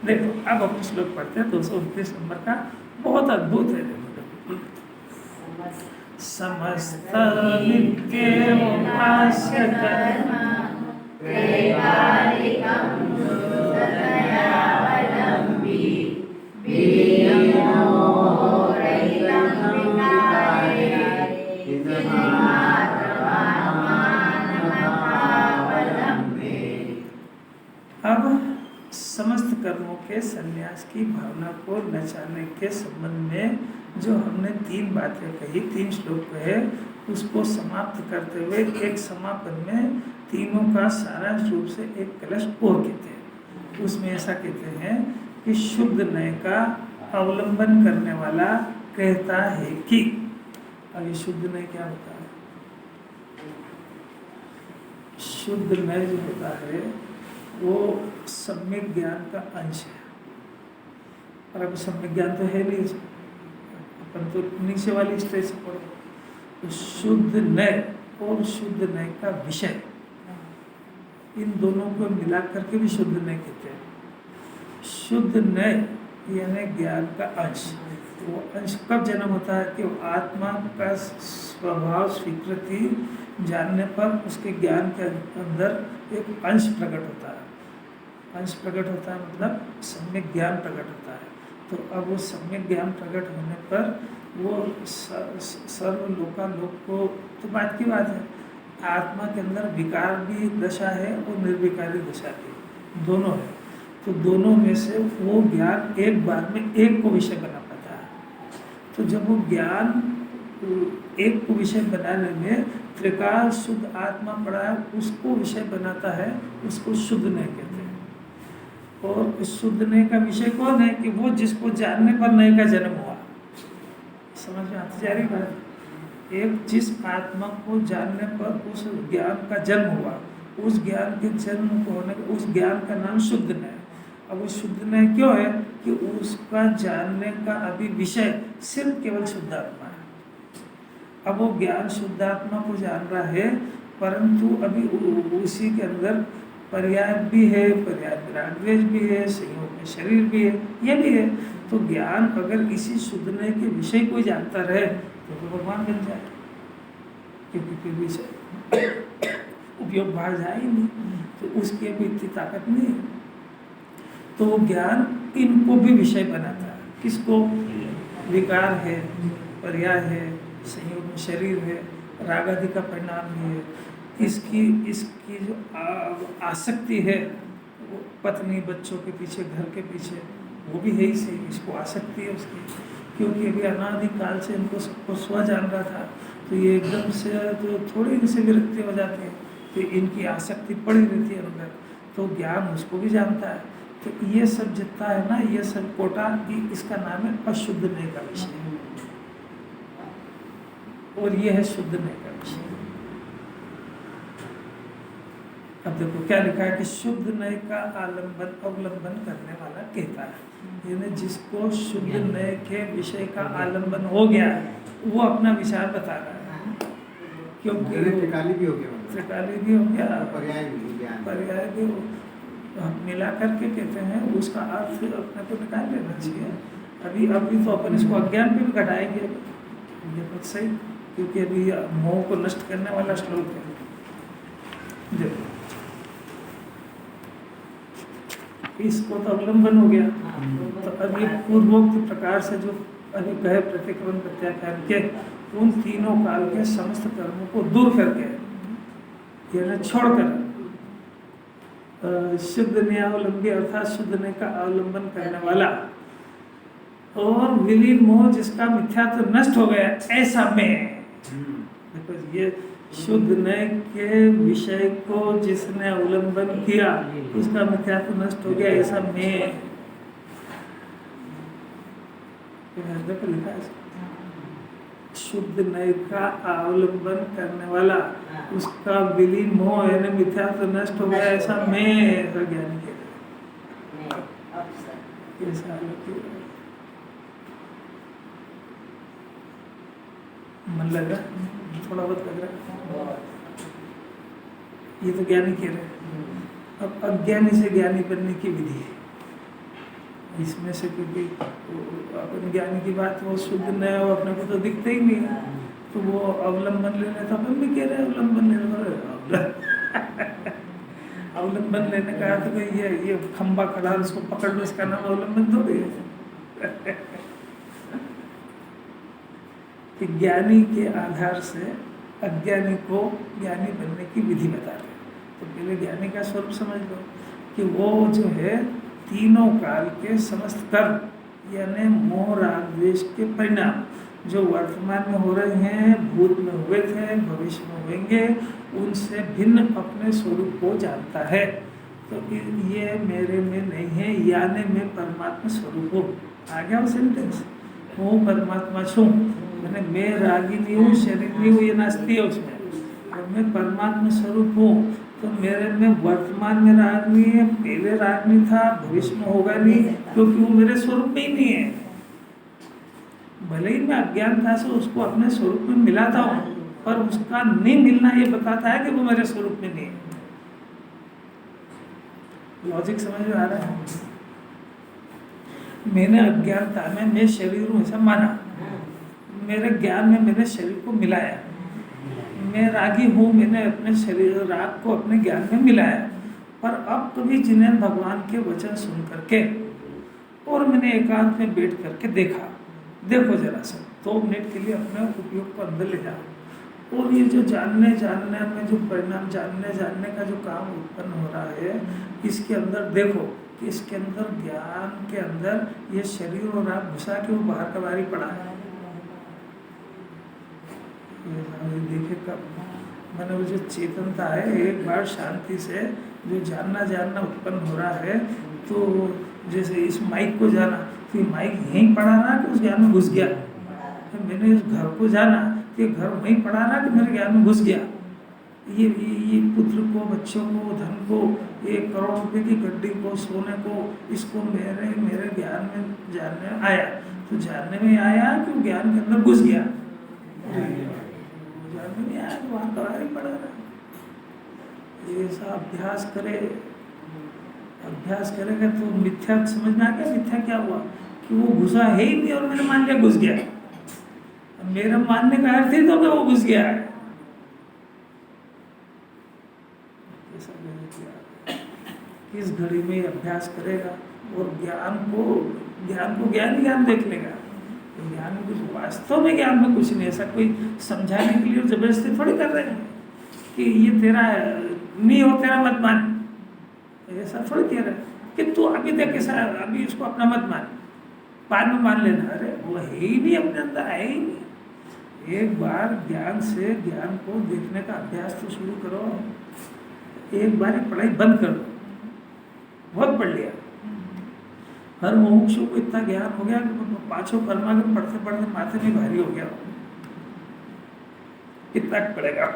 देखो अब हम श्लोक पढ़ते हैं 229 नंबर का, बहुत अद्भुत है। समस्त नित्य उपास्य कर्म अब समस्त कर्मों के संन्यास की भावना को नचाने के संबंध में जो हमने 3 बातें कही, 3 श्लोक कहे, उसको समाप्त करते हुए एक समापन में तीनों का सारांश रूप से एक कलश और कहते हैं। उसमें ऐसा कहते हैं कि शुद्ध नय का अवलंबन करने वाला कहता है कि, अब ये शुद्ध नय क्या होता है? शुद्ध नय जो होता है वो सम्यक ज्ञान का अंश है, और अब सम्यक ज्ञान तो है नहीं, अपन तो नीचे वाली स्टेज से पढ़ो। तो शुद्ध नय और शुद्ध नय का विषय, इन दोनों को मिला करके भी शुद्ध नय कहते हैं। शुद्ध नय यानी ज्ञान का अंश। वो अंश कब जन्म होता है कि आत्मा का स्वभाव स्वीकृति जानने पर उसके ज्ञान के अंदर एक अंश प्रकट होता है। अंश प्रकट होता है मतलब सम्यक ज्ञान प्रकट होता है। तो अब वो सम्यक ज्ञान प्रकट होने पर वो सर्व लोकालोक को, तो बात की बात है, आत्मा के अंदर विकार भी दशा है और निर्विकारी दशा भी, दोनों है। तो दोनों में से वो ज्ञान एक बार में एक को विषय बना पाता है। तो जब वो ज्ञान एक को विषय बनाने में त्रिकाल शुद्ध आत्मा पड़ा है, उसको विषय बनाता है, उसको शुद्ध नय कहते हैं। और शुद्ध नय का विषय कौन है कि वो जिसको जानने पर नय का जन्म हुआ। समझ में आती जा रही बात? एक जिस आत्मा को जानने पर उस ज्ञान का जन्म हुआ, उस ज्ञान के जन्म को होने, उस ज्ञान का नाम शुद्ध नय। अब वो शुद्ध नय क्यों है कि उसका जानने का अभी विषय सिर्फ केवल शुद्ध आत्मा है। अब वो ज्ञान शुद्ध आत्मा को जान रहा है, परंतु अभी उसी के अंदर पर्याय भी है, पर्याय विराग भी है, संयोग में शरीर भी है, ये भी है। तो ज्ञान अगर इसी शुद्ध नय के विषय को जानता रहे तो भगवान बन जाए, क्योंकि फिर विषय उपयोग बाहर जाए ही नहीं, तो उसकी अभी इतनी ताकत नहीं है। तो वो ज्ञान इनको भी विषय बनाता है। किसको? विकार है, पर्याय है, संयोग में शरीर है, राग आदि का परिणाम भी है। इसकी जो आसक्ति है, वो पत्नी बच्चों के पीछे, घर के पीछे, वो भी है ही सही, इसको आसक्ति है उसकी, क्योंकि अभी अनादिकाल से इनको सबको स्व जान रहा था, तो ये एकदम से तो थोड़ी इनसे विरक्ति हो जाती है, तो इनकी आसक्ति पड़ी रहती है अंदर, तो ज्ञान उसको भी जानता है। तो ये सब जितना है ना, ये सब कोटा, इसका नाम है अशुद्ध नय का विषय, और ये है शुद्ध नय का विषय। अब देखो क्या लिखा है कि शुद्ध नय का अवलंबन करने वाला कहता है, यानी जिसको शुद्ध नय के विषय का आलंबन हो गया है, वो अपना विचार बता रहा है। क्योंकि त्रिकाली भी हो गया, त्रिकाली भी हो गया, पर्याय भी मिला करके कहते हैं, उसका अर्थ अपने को निकाल लेना चाहिए। अभी तो अपन इसको अज्ञान पे भी घटाएंगे, ये बात सही, क्योंकि अभी मोह को नष्ट करने वाला श्लोक है। देखो इसको तो अवलंबन हो गया, तो अभी पूर्वोक्त प्रकार से जो अभी कहे प्रतिक्रमण प्रत्याख्यान के उन तीनों काल के समस्त कर्मों को दूर करके यानी छोड़कर शुद्ध न्यायावलंबी अर्थात शुद्ध न्याय का अवलंबन करने वाला और विलीन मोह जिसका मिथ्यात्व नष्ट हो गया ऐसा मैं। देखो ये शुद्ध न्याय के विषय को जिसने अवलंबन किया उसका मिथ्यात्व नष्ट हो गया ऐसा मैं। देखो लिखा है शुद्ध न्याय का अवलंबन करने वाला उसका विलीन मोह यानी मिथ्यात्व नष्ट हो गया ऐसा मैं, ऐसा ज्ञानी के मन लग रहा, थोड़ा बहुत लग रहा, ये तो ज्ञानी कह रहे। अब अज्ञानी से ज्ञानी बनने की विधि है इसमें से, क्योंकि अपन ज्ञानी की बात वो शुद्ध नया वो अपने को तो दिखते ही नहीं है, तो वो अवलंबन लेने तो अपन भी कह रहे हैं अवलंबन लेने अवलंबन लेने का अर्थ तो ये खंबा खड़ा उसको पकड़ लो इसका नाम अवलंबन थोड़ी है। कि ज्ञानी के आधार से अज्ञानी को ज्ञानी बनने की विधि बता रहे। तो पहले ज्ञानी का स्वरूप समझ लो कि वो जो है तीनों काल के समस्त कर्म यानी मोह राग द्वेष के परिणाम जो वर्तमान में हो रहे हैं, भूत में हुए थे, भविष्य में होंगे, उनसे भिन्न अपने स्वरूप को जानता है। तो ये मेरे में नहीं है, यानी मैं परमात्मा स्वरूप हूँ। आ गया वो सेंटेंस, वो परमात्मा छूँ, मैंने मैं रागी नहीं हूँ, शरीर नहीं हूँ, ये नास्ती है उसमें। और मैं परमात्मा स्वरूप हूँ, तो मेरे में वर्तमान में राग नहीं है, पहले राग नहीं था, भविष्य में होगा नहीं, क्योंकि वो मेरे स्वरूप में ही नहीं है। भले ही मैं अज्ञानता से उसको अपने स्वरूप में मिलाता हूँ, पर उसका नहीं मिलना ये बताता है कि वो मेरे स्वरूप में नहीं है। लॉजिक समझ में आ रहा है? मैंने अज्ञानता में मैं शरीर हूँ ऐसा माना, मेरे ज्ञान में मैंने शरीर को मिलाया, मैं रागी हूँ, मैंने अपने शरीर राग को अपने ज्ञान में मिलाया। पर अब कभी जिन्हें भगवान के वचन सुन करके और मैंने एकांत में बैठ करके देखा, देखो जरा सा 2 मिनट के लिए अपने उपयोग को अंदर ले जाओ, और ये जो जानने में जो परिणाम जानने का जो काम उत्पन्न हो रहा है, इसके अंदर देखो कि इसके अंदर ज्ञान के अंदर ये शरीर और राग घुसा के वो बाहर का बाहर ही पड़ा है। देखे कब मैंने वो जो चेतनता है, एक बार शांति से जो जानना उत्पन्न हो रहा है, तो जैसे इस माइक को जाना, तो ये माइक यहीं पड़ा रहा कि उस ज्ञान में घुस गया। तो मैंने इस घर को जाना, तो ये घर वहीं पड़ा रहा कि मेरे ज्ञान में घुस गया। ये पुत्र को, बच्चों को, धन को, 1 करोड़ रुपए की गड्डी को, सोने को, इसको मेरे ज्ञान में जानने आया, तो जानने में आया कि ज्ञान के अंदर घुस गया। जानने में आया तो वहाँ बाहर ही पड़ा रहा। ऐसा अभ्यास करेगा तो मिथ्या समझ में आ गया। मिथ्या क्या हुआ कि वो घुसा है ही नहीं और मैंने मान लिया घुस गया। मेरा मानने का अर्थ ही तो कि वो घुस गया है। इस घड़ी में अभ्यास करेगा और ज्ञान को ज्ञान देख लेगा। ज्ञान में कुछ वास्तव में ज्ञान में कुछ नहीं, ऐसा कोई समझाने के लिए जबरदस्ती थोड़ी कर रहे हैं कि ये तेरा नहीं हो, तेरा मत मान, ऐसा थोड़ी कह रहे हैं कि तू अभी देख कैसा, अभी इसको अपना मत मान, बाद में मान लेना। अरे वो है ही नहीं, अपने अंदर है ही नहीं। एक बार ज्ञान से ज्ञान को देखने का अभ्यास तो शुरू करो। एक बार पढ़ाई बंद कर दो, बहुत पढ़ लिया। हर मुमुक्षु को इतना ज्ञान हो गया कि 5 परमागम पढ़ते पढ़ते माथे में भारी हो गया। कितना पड़ेगा?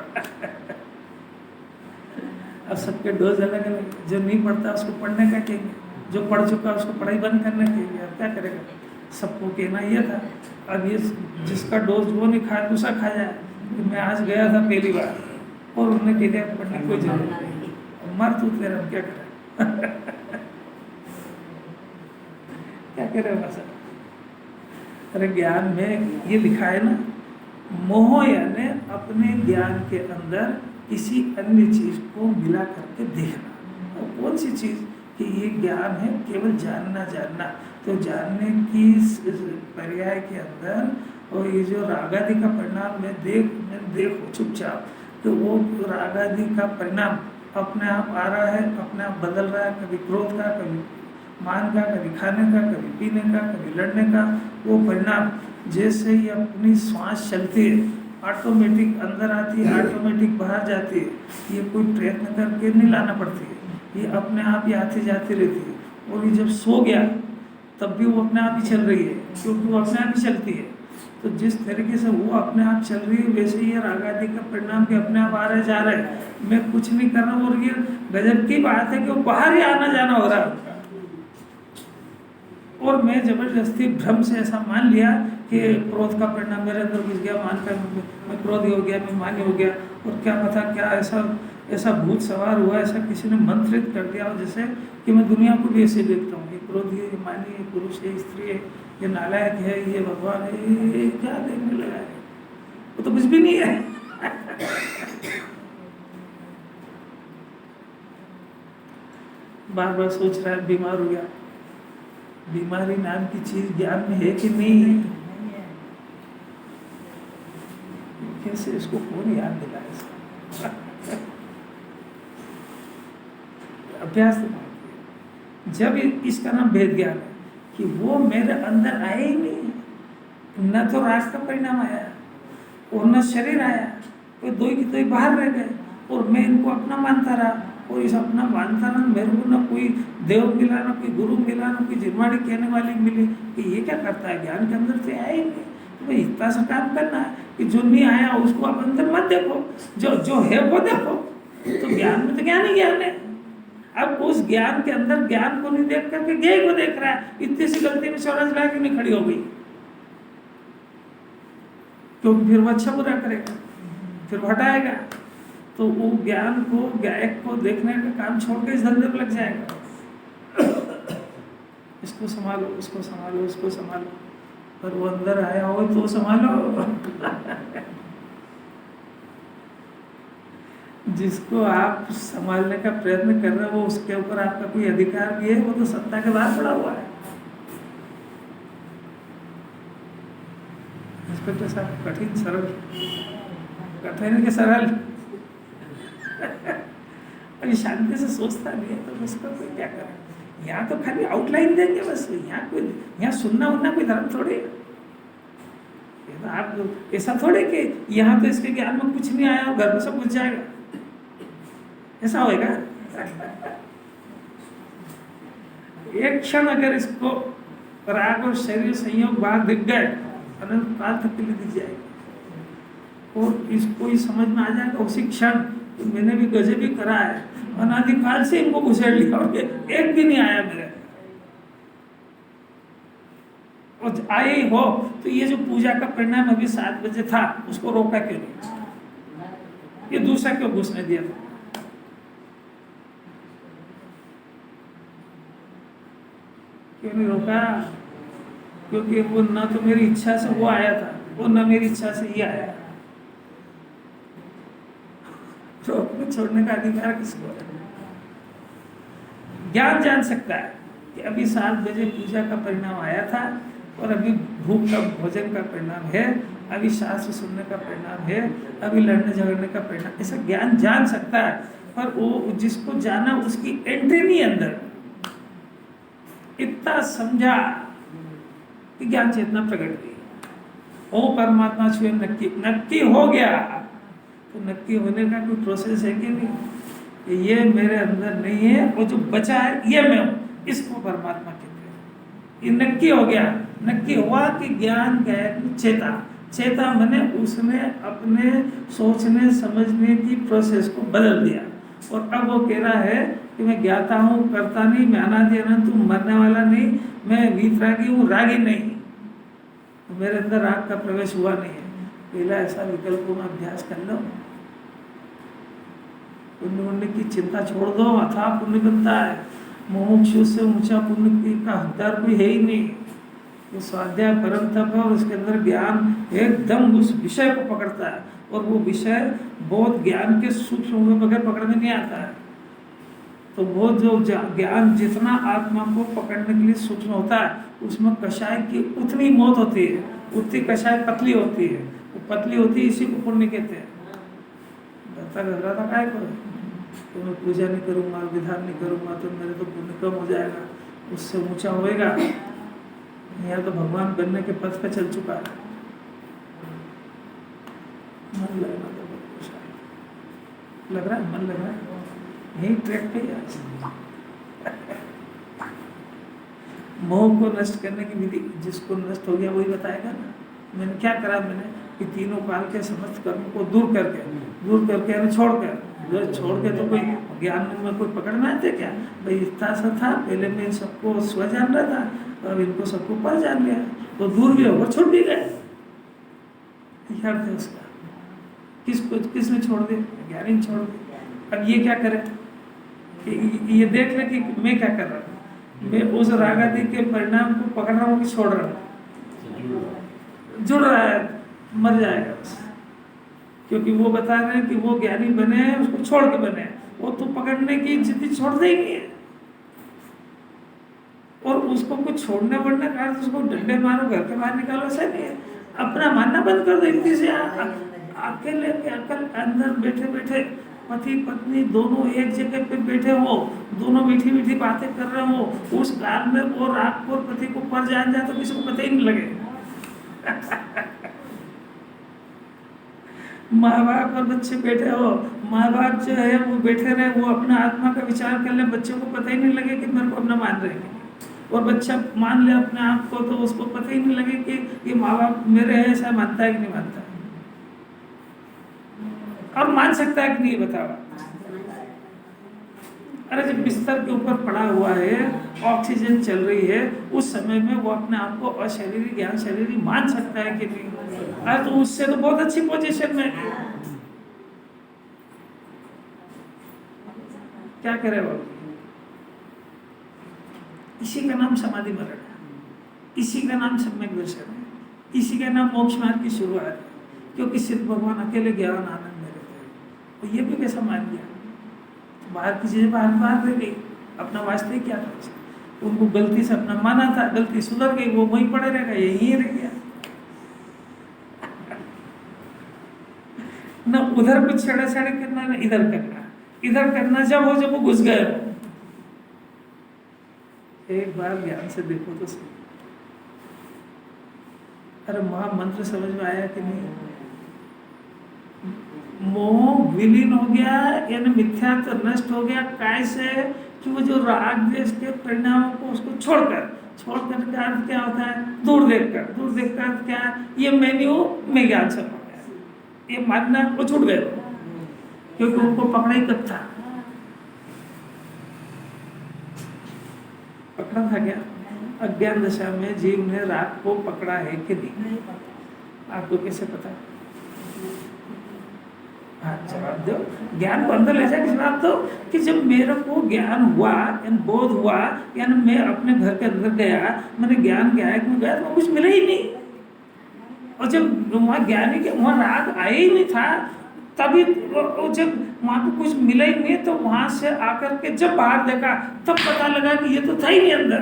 अब सबके डोज अलग अलग, जो नहीं पढ़ता उसको पढ़ने का कहेंगे, जो पढ़ चुका उसको पढ़ाई बंद करने कहेंगे। अब क्या करेगा? सबको कहना ये था। अब ये जिसका डोज वो नहीं खाया दूसरा खा जाए। तो मैं आज गया था पहली बार और उन्होंने कह दिया पढ़ने की कोई जरूरत नहीं, मर तू तेरा, क्या करें? क्या करें बस। अरे ज्ञान में ये लिखा है ना, मोह यानी अपने ज्ञान के अंदर किसी अन्य चीज को मिला करके देखना। और कौन सी चीज कि ये ज्ञान है केवल जानना जानना, तो जानने की पर्याय के अंदर और ये जो रागादि का परिणाम में देखो चुपचाप, तो वो रागादि का परिणाम अपने आप आ रहा है, अपने आप बदल रहा है, कभी क्रोध का, कभी मान का, कभी खाने का, कभी पीने का, कभी लड़ने का। वो परिणाम जैसे ही अपनी श्वास चलती है ऑटोमेटिक अंदर आती है, ऑटोमेटिक बाहर जाती है। ये कोई प्रयत्न करके नहीं लाना पड़ती है, ये अपने आप ही आती जाती रहती है। और ये जब सो गया तब भी वो अपने आप ही चल रही है, क्योंकि वो अपने आप ही चलती है। तो जिस तरीके से वो अपने आप चल रही है वैसे ही रागादि का परिणाम भी अपने आप आ रहे जा रहे हैं। मैं कुछ नहीं कर रहा हूँ। और ये गजब की बात है कि वो बाहर ही आना जाना हो रहा है। और मैं जबरदस्ती भ्रम से ऐसा मान लिया कि क्रोध का परिणाम मेरे अंदर घुस गया, मान का मैं क्रोधी हो गया, मैं मानी हो गया। और क्या पता क्या ऐसा भूत सवार हुआ, ऐसा किसी ने मंत्रित कर दिया, और जैसे कि मैं दुनिया को भी ऐसे देखता हूँ, ये क्रोधी है, ये मानी है, पुरुष है, स्त्री है, ये नालायक है, ये भगवान है, ये क्या देखने लगा है, वो तो कुछ भी नहीं है। बार बार सोच रहा है बीमार हो गया। बीमारी नाम की चीज ज्ञान में है कि नहीं है? कैसे इसको कौन याद दिलाए इसका? अभ्यास जब इसका नाम भेद ज्ञान है कि वो मेरे अंदर आए ही नहीं, न तो राग का परिणाम आया और न शरीर आया, वो दो की दो बाहर रह गए और मैं इनको अपना मानता रहा। और इस अपना मानता रहा, मेरे को न कोई देव मिला, न कोई गुरु मिला, न कोई जिरवाड़ी कहने वाली मिली कि ये क्या करता है, ज्ञान के अंदर तो आया ही नहीं। तो भाई इतना सा काम करना है कि जो नहीं आया उसको आप अंदर मत देखो, जो है वो देखो। तो ज्ञान में तो ज्ञान ही ज्ञान है। अब उस ज्ञान के अंदर ज्ञान को नहीं देख करके ज्ञान को देख रहा है। इतनी सी गलती में स्वराज ला के नहीं खड़ी हो गई, क्योंकि फिर वो अच्छा बुरा करेगा, फिर हटाएगा। तो वो ज्ञान को, गायक को देखने का काम छोड़ के इस धंधे में लग जाएगा। इसको संभालो, उसको संभालो, उसको संभालो, पर वो अंदर आया हो तो संभालो। जिसको आप संभालने का प्रयत्न कर रहे हो उसके ऊपर आपका कोई अधिकार भी है, वो तो सत्ता के बाहर पड़ा हुआ है। इंस्पेक्टर साहब कठिन सरल, कठिन के सरल। अभी शांति से सोचता नहीं है तो उसका कोई क्या करे। यहाँ तो खाली आउटलाइन देंगे बस, यहाँ सुनना उनना कोई धर्म थोड़ी है। तो आप ऐसा थोड़े कि यहाँ तो इसके ज्ञान में कुछ नहीं आया और घर में सब कुछ जाएगा, ऐसा होएगा? एक क्षण अगर इसको राग और शरीर संयोग बाहर दिख गए, अनंत काल तक के लिए दिख जाएगा। और इसको ही समझ में आ जाएगा उसी क्षण, तो मैंने भी गजब ही करा है, अनादिकाल से इनको घुसेड़ लिया और एक भी नहीं आया मेरे। और आए ही हो तो ये जो पूजा का परिणाम अभी 7 बजे था उसको रोका क्यों नहीं? ये दूसरा क्यों घुसने दिया था? क्यों नहीं रोका? क्योंकि वो ना तो मेरी इच्छा से वो आया था, वो ना मेरी इच्छा से ये आया। रोकने छोड़ने का अधिकार किसको है? ज्ञान जान सकता है कि अभी 7 बजे पूजा का परिणाम आया था और अभी भूख का भोजन का परिणाम है, अभी शास्त्र सुनने का परिणाम है, अभी लड़ने झगड़ने का परिणाम। ऐसा ज्ञान जान सकता है, पर वो जिसको जाना उसकी एंट्री नहीं अंदर। इतना समझा कि ज्ञान चेतना प्रकट हुई, ओ परमात्मा स्वयं नक्की हो गया। तो नक्की होने का कोई प्रोसेस है कि नहीं कि ये मेरे अंदर नहीं है और जो बचा है ये मैं हूँ, इसको परमात्मा कहते हैं। ये नक्की हो गया। नक्की हुआ कि ज्ञान गायक चेता, चेता मैंने उसने अपने सोचने समझने की प्रोसेस को बदल दिया। और अब वो कह रहा है कि मैं ज्ञाता हूँ, करता नहीं, मैं अनादि अनंत हूँ, मरने वाला नहीं, मैं वीतरागी हूँ, रागी नहीं, मेरे अंदर राग का प्रवेश हुआ नहीं है। पहला ऐसा विकल्पों में अभ्यास कर लो। पुण्य पुण्य की चिंता छोड़ दो, अथाह पुण्य बनता है। मोमुक्षु से ऊंचा पुण्य का हकदार कोई है ही नहीं। वो स्वाध्याय परम तप है और उसके अंदर ज्ञान एकदम उस विषय को पकड़ता है, और वो विषय बहुत ज्ञान के सूक्ष्म हुए बगैर पकड़ने नहीं आता है। तो वो जो ज्ञान जितना आत्मा को पकड़ने के लिए सूक्ष्म होता है उसमें कषाय की उतनी मौत होती है, उतनी कषाय पतली होती है। वो पतली होती है, इसी को पुण्य कहते हैं। डरता घबराता काय को, तो मैं पूजा नहीं करूँगा, विधान नहीं करूँगा तो मेरे तो पुण्य कम हो जाएगा, उससे ऊंचा होएगा। यहाँ तो भगवान बनने के पथ पे चल चुका है। मन लगना तो बहुत कुछ है। लग रहा है, मन लग रहा है, यही ट्रैक पे है। मोह को नष्ट करने की विधि जिसको नष्ट हो गया वही बताएगा ना। मैंने क्या करा, मैंने कि तीनों काल के समस्त कर्म को दूर करके यानी छोड़ के तो कोई ज्ञान में कोई पकड़ना है क्या भाई? इतना सा था पहले, मैं इन सबको स्व जान रहा था, अब इनको सबको पर जान लिया, तो दूर भी होकर छोड़ भी गए। क्या अर्थ है उसका? किसने छोड़ दिया? ज्ञानी ने छोड़ दिया। अब ये क्या करे, ये देख ले कि मैं क्या कर रहा हूँ, मैं उस राग आदि के परिणाम को पकड़ रहा हूँ कि छोड़ रहा हूँ? जुड़ रहा है, मर जाएगा बस। क्योंकि वो बता रहे हैं कि वो ज्ञानी बने हैं, उसको छोड़ के बने हैं। वो तो पकड़ने की जिद्दी छोड़ देंगे, और उसको कुछ छोड़ने पड़ने का अर्थ उसको डंडे मारो, घर के बाहर निकालो, ऐसा नहीं है। अपना मानना बंद कर दो। इतनी से अकेले के अकल अंदर बैठे बैठे पति पत्नी दोनों एक जगह पे बैठे हो, दोनों मीठी मीठी बातें कर रहे हो, उस काल में वो राग को पति को पर जान जाए तो किसी को पता ही नहीं लगे। माँ बाप और बच्चे बैठे हो, माँ बाप जो है वो बैठे रहे, वो अपना आत्मा का विचार कर ले, बच्चों को पता ही नहीं लगे कि मेरे को अपना मान रहे हैं, और बच्चा मान ले अपने आप को तो उसको पता ही नहीं लगे कि ये माँ बाप मेरे हैं, ऐसा मानता है कि नहीं मानता, और मान सकता है कि नहीं बताओ। अरे जब बिस्तर के ऊपर पड़ा हुआ है, ऑक्सीजन चल रही है, उस समय में वो अपने आप को अशरीरी ज्ञान शरीरी मान सकता है कि नहीं? अरे तो उससे तो बहुत अच्छी पोजीशन में क्या करे वो? इसी का नाम समाधि मरण है, इसी का नाम सम्यक दर्शन है, इसी का नाम मोक्ष मार्ग की शुरुआत है। क्योंकि सिर्फ भगवान अकेले ज्ञान आनंद में रहते हैं, तो ये भी कैसा मान लिया? बाहर की चीजें बाहर रह गई, अपना वास्तविक क्या था? उनको गलती से अपना माना था, गलती सुधर गई, वो वहीं पड़े रहेगा, यही रह गया। न उधर कुछ छेड़ा छाड़ी करना, न इधर करना। इधर करना जब वो घुस गए हो। एक बार ज्ञान से देखो तो सही। अरे महामंत्र समझ में आया कि नहीं? मोह विलीन हो गया, यानी मिथ्यात्व नष्ट हो गया। कैसे? कि वो जो राग द्वेष के परिणामों को उसको छोड़कर का अर्थ क्या होता है? दूर देखकर अर्थ क्या है? ये मेन्यू में ज्ञान से हो गया, ये मानना वो छूट गए, क्योंकि उनको पकड़ा ही कब था? पकड़ा था क्या? अज्ञान दशा में जीव ने राग को पकड़ा है कि नहीं? आपको कैसे पता? हाँ, जवाब दो। ज्ञान को अंदर ले जाके जवाब दो कि जब मेरे को ज्ञान हुआ, बोध हुआ, यानी मैं अपने घर के अंदर गया, मैंने ज्ञान गायक में गया तो कुछ मिला ही नहीं। और जब वहाँ ज्ञानी के वहाँ राग आया ही नहीं था, तभी जब वहाँ पे कुछ मिला ही नहीं, तो वहाँ से आकर के जब बाहर देखा तब पता लगा कि ये तो था ही नहीं अंदर।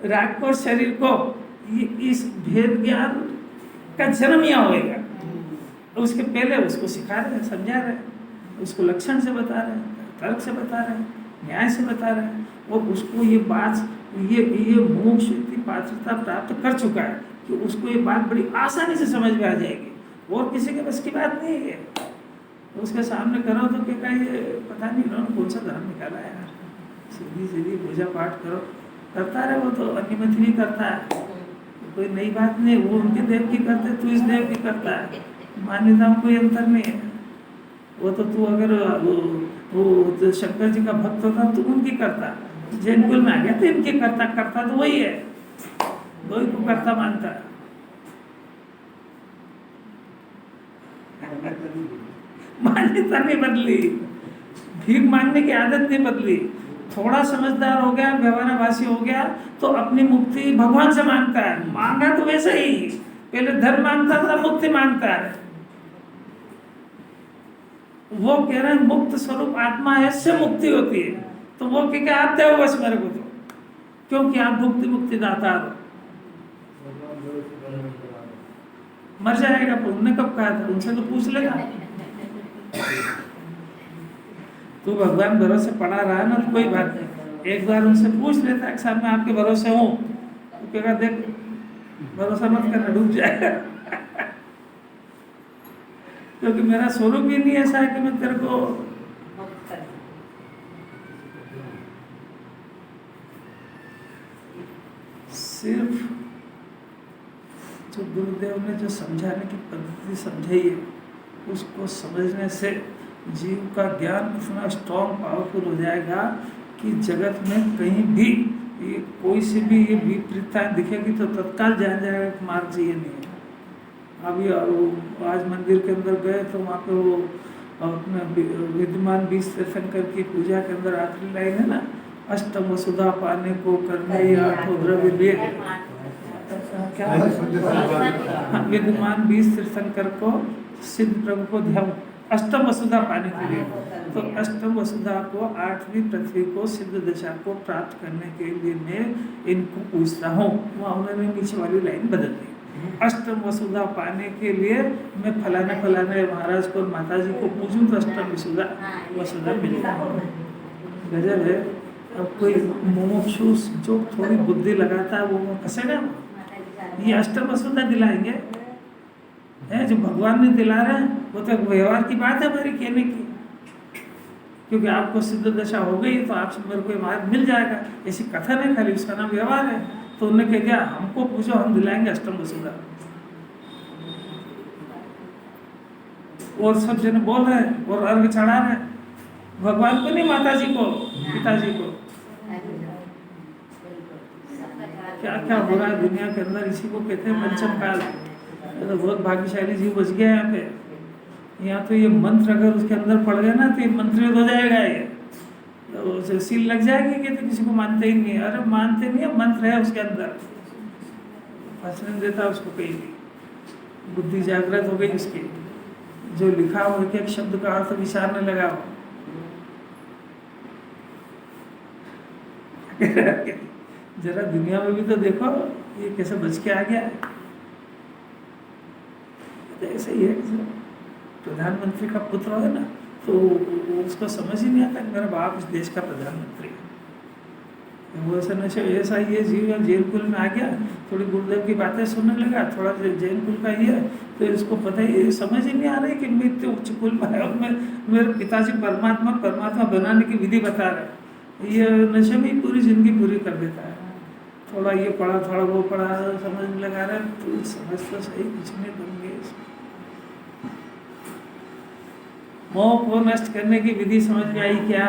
राग को, शरीर को, इस भेद ज्ञान का जन्म यहाँ होएगा। तो उसके पहले उसको सिखा रहे हैं, समझा रहे हैं, उसको लक्षण से बता रहे हैं, तर्क से बता रहे हैं, न्याय से बता रहे हैं, और उसको ये बात ये मोक्ष की पात्रता प्राप्त कर चुका है कि उसको ये बात बड़ी आसानी से समझ में आ जाएगी, और किसी के बस की बात नहीं है। तो उसके सामने करो तो क्या ये पता नहीं उन्होंने कौन सा धर्म निकाला है यार, सीधी पूजा पाठ करो, करता रहे, वो तो अन्यमत भी करता है, कोई नई बात नहीं। वो उनके देव की करते, तू इस देव की करता है, मान्यता में कोई अंतर नहीं है। वो तो तू अगर वो तो शंकर जी का भक्त होता तू उनकी करता, जैन कुल में आ गया तो इनकी करता तो वही है, वही को करता मानता। मान्यता नहीं बदली, भीख मांगने की आदत नहीं बदली, थोड़ा समझदार हो गया, व्यवहारभाषी हो गया, तो अपनी मुक्ति भगवान से मांगता है। मांगा तो वैसे ही, पहले धर्म मांगता था, मुक्ति मांगता है। वो कह रहे हैं मुक्त स्वरूप आत्मा है, इससे मुक्ति होती है। तो वो कह आप दे बस मेरे को, तो क्योंकि आप मुक्ति दाता हो। मर जाएगा तो उनने कब कहा था? उनसे तो पूछ लेगा। तू भगवान भरोसे पड़ा रहा ना तो कोई बात नहीं, एक बार उनसे पूछ लेता है कि साहब मैं आपके भरोसे हूँ, तो कहेगा देख भरोसा मत करना, डूब जाएगा। क्योंकि मेरा स्वरूप ही नहीं ऐसा है कि मैं तेरे को सिर्फ जो गुरुदेव ने जो समझाने की पद्धति समझाई है, उसको समझने से जीव का ज्ञान इतना स्ट्रॉन्ग पावरफुल हो जाएगा कि जगत में कहीं भी ये कोई से भी ये विपरीतताएं दिखेगी तो तत्काल जान जाएगा कि मार्ग जी ये नहीं है। अभी आज मंदिर के अंदर गए तो वहाँ पे वो अपने विद्यमान 20 तीर्थंकर की पूजा के अंदर आखिरी लाइन है ना, अष्टम वसुधा पाने को करने आठों द्रव्य वेद, क्या विद्यमान 20 तीर्थंकर को सिद्ध प्रभु को ध्यान, अष्टम वसुधा पाने के लिए, तो अष्टम वसुधा को 8वीं पृथ्वी को सिद्ध दशा को प्राप्त करने के लिए मैं इनको पूछता हूँ। वहाँ उन्होंने नीचे वाली लाइन बदल दी, अष्टम वसुधा पाने के लिए मैं फलाने फलाने महाराज को माता जी को पूछूं तो अष्टम वसुधा मिलेगा। गजब है। अब कोई मुमुक्षु जो थोड़ी बुद्धि लगाता है वो फंसेगा, ये अष्टम वसुधा दिलाएंगे है जो भगवान ने दिला रहे हैं, वो तो व्यवहार की बात है मेरी कहने की, क्योंकि आपको सिद्ध दशा हो गई तो आपसे मेरे को मार्ग मिल जाएगा, ऐसी कथा नहीं, खाली उसका नाम व्यवहार है। तो उन्होंने कह दिया हमको पूछो हम दिलाएंगे अष्टम वसुधा। और सब जन बोल रहे हैं और अर्घ चढ़ा रहे हैं, भगवान को नहीं माता जी को, पिताजी को। क्या क्या हो रहा है दुनिया के अंदर, इसी को कहते हैं पंचम काल। तो बहुत भाग्यशाली जीव बच गया यहाँ पे। यहाँ तो ये मंत्र अगर उसके अंदर पड़ गया ना तो ये मंत्रित हो जाएगा, ये तो सील लग जाएगी कि तो किसी को मानते ही नहीं। अरे मानते नहीं है, मंत्र है उसके अंदर, फंसने देता उसको कहीं भी। बुद्धि जागृत हो गई उसकी, जो लिखा हो एक एक शब्द का अर्थ विचारने लगा हो। जरा दुनिया में भी तो देखो ये कैसे बच के आ गया है। तो ऐसे ही है, प्रधानमंत्री का पुत्र है ना तो उसको समझ ही नहीं आता कि मेरा बाप इस देश का प्रधानमंत्री है। वो ऐसा ये जीव जैन कुल में आ गया, थोड़ी गुरुदेव की बातें सुनने लगा, थोड़ा जैन कुल का ये है तो इसको पता ही समझ ही नहीं आ रही कि मैं इतने उच्च कुल में है और मैं मेरे पिताजी परमात्मा बनाने की विधि बता रहे। ये नशे में ही पूरी जिंदगी पूरी कर देता है। थोड़ा ये पढ़ा थोड़ा वो पढ़ा समझ लगा रहे तो समझ तो सही कुछ नहीं बन गए। मोह को नष्ट करने की विधि समझ में आई क्या?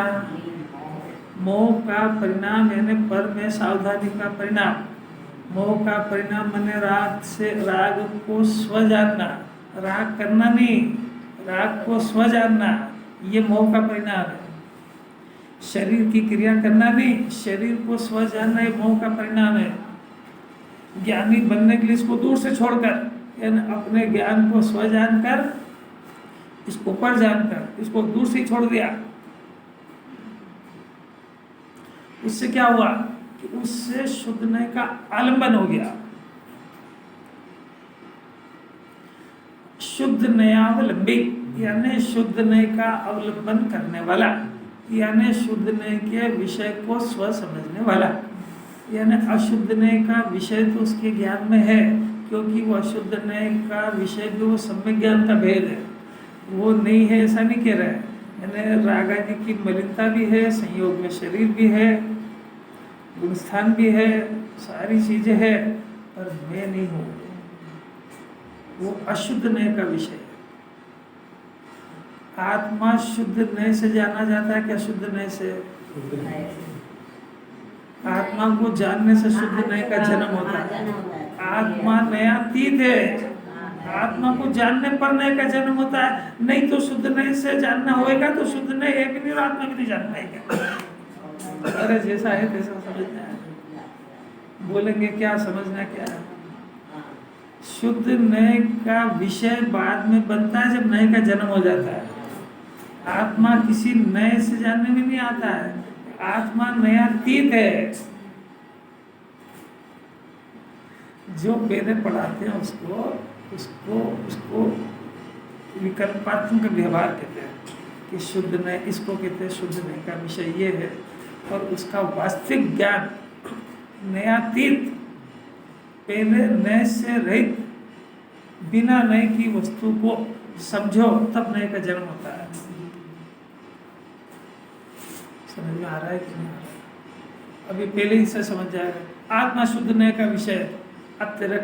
मोह का परिणाम यानी पर में सावधानी का परिणाम। मोह का परिणाम माने राग से राग को स्व जानना, राग करना नहीं, राग को स्व जानना, ये मोह का परिणाम है। शरीर की क्रिया करना नहीं, शरीर को स्व जानना ये मोह का परिणाम है। ज्ञानी बनने के लिए इसको दूर से छोड़कर यानी अपने ज्ञान को स्व जानकर, इसको पर जानकर, इसको दूर से छोड़ दिया, उससे क्या हुआ कि उससे शुद्ध नय का आलंबन हो गया। शुद्ध नयावलंबी यानी शुद्ध नय का अवलंबन करने वाला, यानी शुद्ध नय के विषय को स्व समझने वाला। यानी अशुद्ध नय का विषय तो उसके ज्ञान में है, क्योंकि वो अशुद्ध नय का विषय भी वो सम्यक ज्ञान का भेद है, वो नहीं है ऐसा नहीं कह रहा है। यानी राग आदि की मलिनता भी है, संयोग में शरीर भी है, गुणस्थान भी है, सारी चीजें है, पर मैं नहीं हूँ। वो अशुद्ध नय का विषय है। आत्मा शुद्ध नय से जाना जाता है कि अशुद्ध नय से? आत्मा को जानने से शुद्ध नय का जन्म होता है। आत्मा नयातीत है, आत्मा को जानने पर नय का जन्म होता है। नहीं तो शुद्ध नय से जानना होएगा तो शुद्ध नय है भी नहीं और आत्मा भी नहीं जान पाएगा। अरे जैसा है तैसा समझना है, बोलेंगे क्या समझना क्या है। शुद्ध नए का विषय बाद में बनता है जब नए का जन्म हो जाता है। आत्मा किसी नए से जानने में नहीं आता है, आत्मा नयातीत है। जो वेद पढ़ाते हैं उसको उसको उसको विकल्पात्मक व्यवहार कहते हैं कि शुद्ध नए, इसको कहते हैं शुद्ध नए का विषय ये है, और उसका वास्तविक ज्ञान नयातीत, पहले नए से रहित, बिना नए की वस्तु को समझो तब नए का जन्म होता है। समझ में आ रहा है कि नहीं आ रहा है? अभी पहले ही से समझ जाएगा। आत्मा शुद्ध नए का विषय है। अब तेरा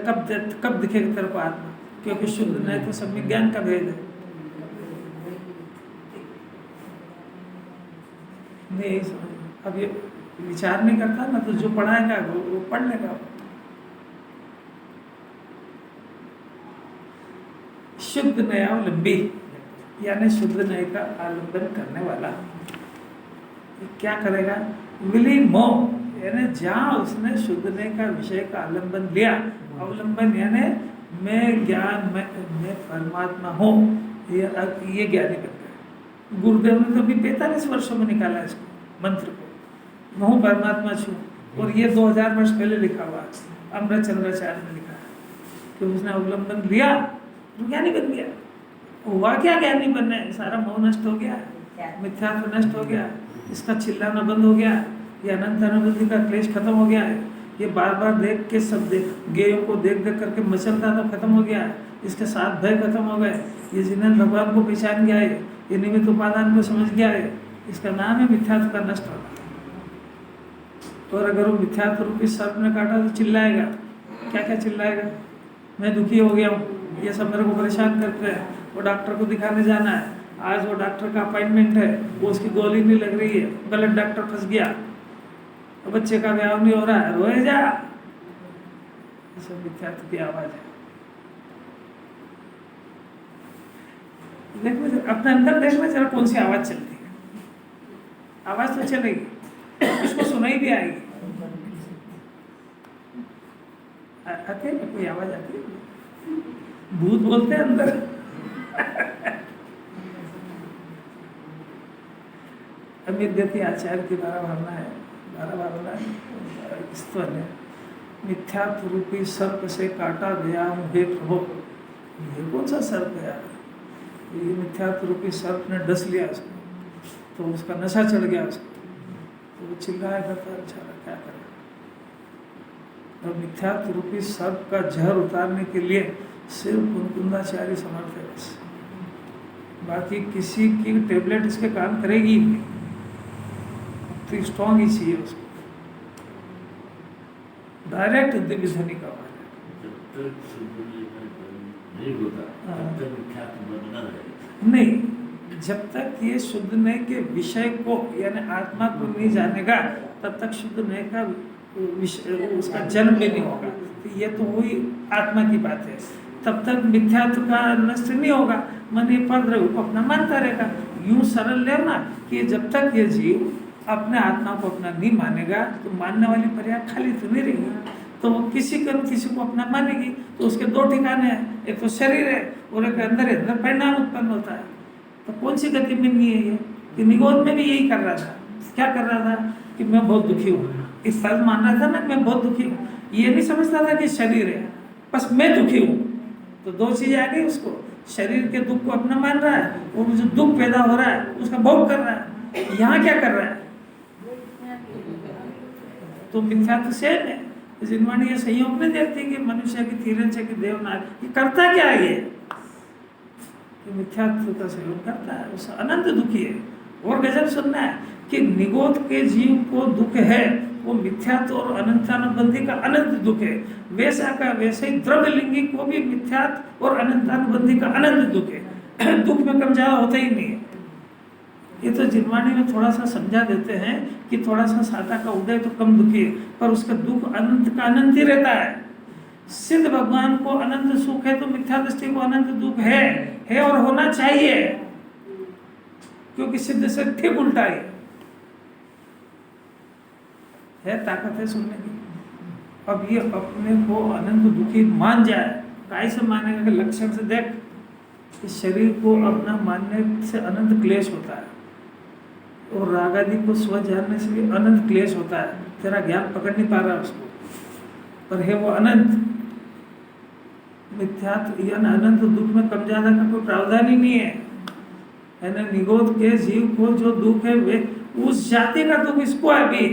कब दिखेगा तेरे को आत्मा? क्योंकि शुद्ध नए तो सब में ज्ञान का भेद है। नहीं समझ, अब ये विचार नहीं करता ना, तो जो पढ़ाएगा वो पढ़ लेगा। शुद्ध नयावलंबी यानी शुद्ध नए का आलंबन करने वाला क्या करेगा? विलीन मोह यानी जहाँ उसने शुद्ध नए का विषय का आलंबन लिया, अवलंबन यानी मैं ज्ञान मैं परमात्मा हूँ, ये ज्ञानी बन गया। गुरुदेव ने तो अभी 45 वर्षों में निकाला इसको, मंत्र को, मैं हूँ परमात्मा छू। और ये 2000 वर्ष पहले लिखा हुआ अमृत चंद्राचार्य ने लिखा है कि उसने अवलंबन लिया तो ज्ञानी बन गया। हुआ क्या ज्ञानी बनने? सारा मोह नष्ट हो गया, मिथ्यात्व नष्ट हो गया, इसका चिल्लाना बंद हो गया, ये अनंत अनुभूति का क्लेश खत्म हो गया है। ये बार बार देख के सब गेयों को देख देख करके मचलता तो खत्म हो गया, इसके साथ भय खत्म हो गए। ये जिन्हें भगवान को पहचान गया है, ये निमित्त उपादान को समझ गया है, इसका नाम है मिथ्यात्व का नष्ट होना। और अगर वो मिथ्यात्व रूपी सर्प ने काटा तो चिल्लाएगा, क्या क्या चिल्लाएगा? मैं दुखी हो गया हूँ, ये सब मेरे को परेशान करते हैं, वो डॉक्टर को दिखाने जाना है, आज वो डॉक्टर का अपॉइंटमेंट है, वो उसकी गोली नहीं लग रही है, गलत डॉक्टर फंस गया, बच्चे का ब्याह नहीं हो रहा है, रोए जा। ये सब मिथ्यात्व की आवाज है। देखो अपने अंदर देखना जरा कौन सी आवाज चलती है। आवाज तो चलेगी, इसको सुनाई भी आएगी। आती है कोई आवाज आती है? भूत बोलते हैं अंदर। अमित गति आचार्य की 12 भावना है, 12 भावना स्तवन है। मिथ्यात्व रूपी सर्प से काटा गया हूँ हे प्रभु। ये कौन सा सर्प है? ये मिथ्यात्व रूपी सर्प ने डस लिया उसको, तो उसका नशा चढ़ गया उसको, तो वो चिल्लाया करता अच्छा क्या करे। और मिथ्यात्व रूपी सर्प का जहर उतारने के लिए सिर्फ कुंकुंदाचार्य समर्थ है बस, बाकी किसी की टेबलेट इसके काम करेगी ही नहीं, तो स्ट्रॉन्ग ही चाहिए उसको। डायरेक्ट दिव्य ध्वनि का नहीं, जब तक ये शुद्ध नए के विषय को यानी आत्मा को नहीं जानेगा तब तक शुद्ध नए का उसका जन्म भी नहीं होगा। तो ये तो हुई आत्मा की बात है। तब तक मिथ्यात्व का नष्ट नहीं होगा, मन ये पढ़ रहे को अपना मानता रहेगा। यूं सरल लेना कि जब तक ये जीव अपने आत्मा को अपना नहीं मानेगा तो मानने वाली पर्याय खाली तो नहीं रहेगी, तो वो किसी को अपना मानेगी। तो उसके 2 ठिकाने हैं, एक तो शरीर है और एक अंदर परिणाम उत्पन्न होता है। तो कौन सी गति मिलनी है ये? कि निगोद में भी यही कर रहा था। क्या कर रहा था? कि मैं बहुत दुखी हूँ, इस फर्ज मान रहा था ना मैं बहुत दुखी हूँ, ये नहीं समझता था कि शरीर है, बस मैं दुखी हूँ। तो 2 चीजें आ गई उसको, शरीर के दुख को अपना मान रहा है और जो दुख पैदा हो रहा है उसका भोग कर रहा है। यहाँ क्या कर रहा है? तो मिथ्यात्व से है। जिनवाणी ये संयोग नहीं देखती कि मनुष्य की तीरंच की देवनाग, ये करता क्या है? ये मिथ्यात्व का सहयोग करता है, उस अनंत दुखी है। और गजब सुनना है कि निगोद के जीव को दुख है, वो मिथ्यात्व और अनंतानुबंधी का अनंत दुख है। वैसा का वैसे ही द्रव्यलिंगी को भी मिथ्यात्व और अनंतानुबंधी का अनंत दुख है। दुख में कम ज्यादा होता ही नहीं है। ये तो जिनवाणी में थोड़ा सा समझा देते हैं कि थोड़ा सा साता का उदय तो कम दुखी है, पर उसका दुख अनंत का अनंत ही रहता है। सिद्ध भगवान को अनंत सुख है तो मिथ्या दृष्टि को अनंत दुख है और होना चाहिए, क्योंकि सिद्ध से ठीक उल्टा है। है ताकत है सुनने की। अब ये अपने को अनंत दुखी मान जाए, कैसे मानेगा कि लक्षण से देख, इस शरीर को अपना मानने से अनंत क्लेश होता है, और राग आदि को स्व जानने से भी अनंत क्लेश होता है। तेरा ज्ञान पकड़ नहीं पा रहा उसको, पर है वो अनंत मिथ्यात्व यानी अनंत दुख में कम ज्यादा का कोई प्रावधान ही नहीं है ना। निगोद के जीव को जो दुख है वे उस जाति का दुख इसको है भी।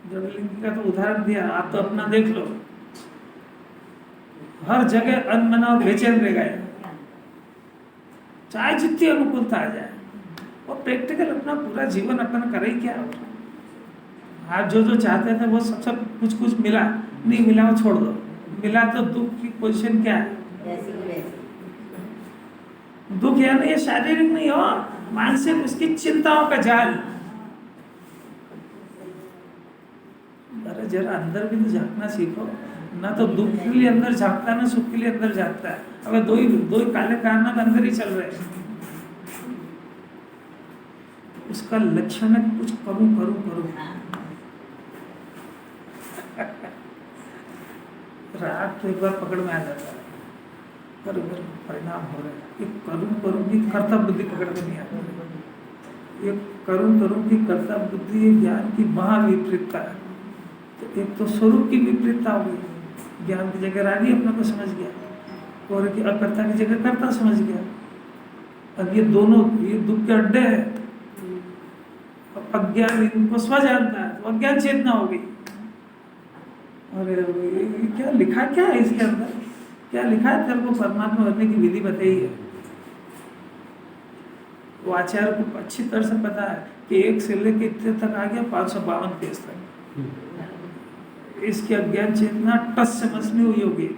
जड़लिंगी का तो उदाहरण दिया, आप तो अपना देख लो, हर जगह अनमना और बेचैन रह गए, चाहे जितनी अनुकूलता आ जाए। और प्रैक्टिकल अपना पूरा जीवन अपन करे क्या। आप जो जो चाहते थे वो सब सब कुछ कुछ मिला, नहीं मिला वो छोड़ दो, मिला तो दुख की पोजीशन क्या है? दुख यानी ये शारीरिक नहीं हो, मानसिक उसकी चिंताओं का जाल। अरे जरा अंदर भी तो झांकना सीखो ना, तो दुख के लिए अंदर झांकता ना सुख के लिए अंदर झांकता है। अब दो ही काले कारनामे अंदर ही चल रहे हैं। उसका लक्षण है कुछ करूं करूं करूं। राग तो एक बार पकड़ में आ जाता है, पर अगर परिणाम हो रहे हैं, ये करूं करूं की कर्ता बुद्धि पकड़ में नहीं आती। ये करूं करूं की कर्ता बुद्धि ये ज्ञान की महाविपरीतता है। तो एक तो स्वरूप की विपरीतता हो गई, ज्ञान की जगह रागी अपने को समझ गया, और कि अकर्ता की जगह कर्ता समझ गया। अब ये दोनों ये दुख के अड्डे हैं। अज्ञान इनको स्व जानता है, तो अज्ञान चेतना हो गई। अरे ये क्या लिखा, क्या है इसके अंदर, क्या लिखा है? तेरे को परमात्मा बनने की विधि बताई है। वो आचार्य को अच्छी तरह से पता है कि 1 से लेकर इतने तक आ गया 552 पेज तक। इसकी अज्ञान चेतना टस से मस नहीं हुई होगी।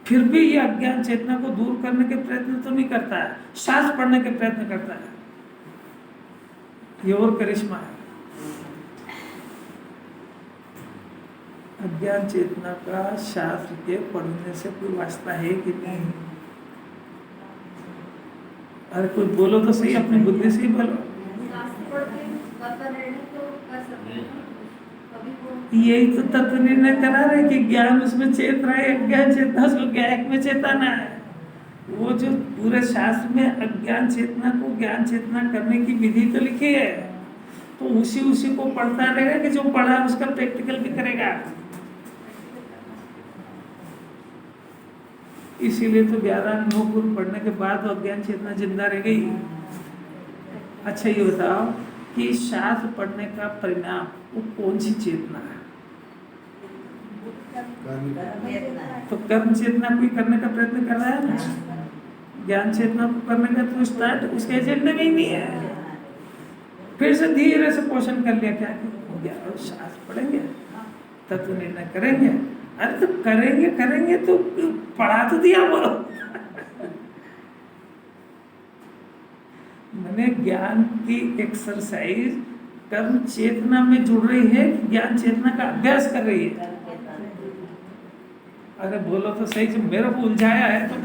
फिर भी ये अज्ञान चेतना को दूर करने के प्रयत्न तो नहीं करता है, शास्त्र पढ़ने के प्रयत्न करता है। ये और करिश्मा है। अज्ञान चेतना का शास्त्र के पढ़ने से कोई वास्ता है कि नहीं? अरे कोई बोलो तो सही, अपनी बुद्धि से ही बोलो। यही तो तत्व निर्णय करा रहे कि ज्ञान उसमें चेत रहा है, अज्ञान चेतना उसको ज्ञायक में चेताना है। वो जो पूरे शास्त्र में अज्ञान चेतना को ज्ञान चेतना करने की विधि तो लिखी है, तो उसी को पढ़ता रहेगा कि जो पढ़ा उसका प्रैक्टिकल भी करेगा। इसीलिए तो 11 नौकुर पढ़ने के बाद अज्ञान चेतना जिंदा रह गई। अच्छा ये बताओ कि शास्त्र पढ़ने का परिणाम वो कौन सी चेतना है? तो कर्म चेतना कोई करने का प्रयत्न कर रहा है ना, ज्ञान चेतना को करने का तो स्टार्ट उसके एजेंडे में ही नहीं है। फिर से धीरे से पोषण कर लिया, क्या हो गया, शास्त्र पढ़ेंगे, तत्व निर्णय करेंगे। अरे तो करेंगे तो पढ़ा तो दिया वो। मैंने ज्ञान की एक्सरसाइज कर्म चेतना में जुड़ रही है कि ज्ञान चेतना का अभ्यास कर रही है? अरे बोलो तो सही, जो मेरे को उलझाया है तो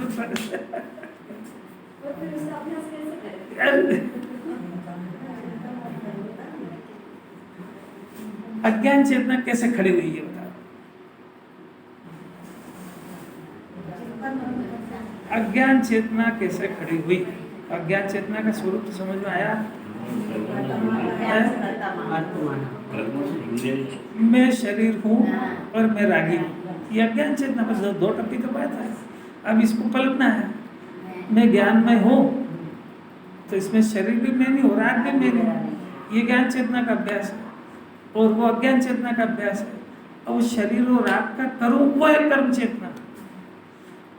अज्ञान चेतना कैसे खड़ी हुई है बताओ? अज्ञान चेतना कैसे खड़ी हुई? अज्ञान चेतना का स्वरूप तो समझ में आया? मैं शरीर हूँ और मैं रागी हूँ, ये अज्ञान चेतना बस 2 टप्पी तो बात है। अब इसको पलटना है। मैं ज्ञान में हूँ तो इसमें शरीर भी मैं नहीं हो, राग भी मैं नहीं। ये ज्ञान चेतना का अभ्यास है, और वो अज्ञान चेतना का अभ्यास है। और शरीर और राग का करूँ वो है कर्म चेतना,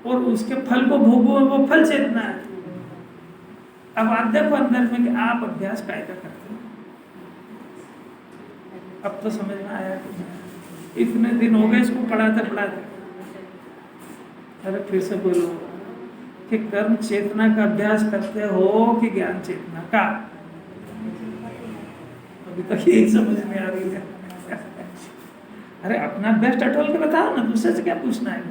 और उसके फल को भोगो वो फल चेतना है। अब आप देखो अंदर में कि आप अभ्यास कायदा करते हो। अब तो समझ में आया कि इतने दिन हो गए इसको पढ़ाते। अरे फिर से बोलो कि कर्म चेतना का अभ्यास करते हो कि ज्ञान चेतना का? अभी तक यही समझ में आ रही है। अरे अपना बेस्ट अटोल के बताओ ना, दूसरे से क्या पूछना है?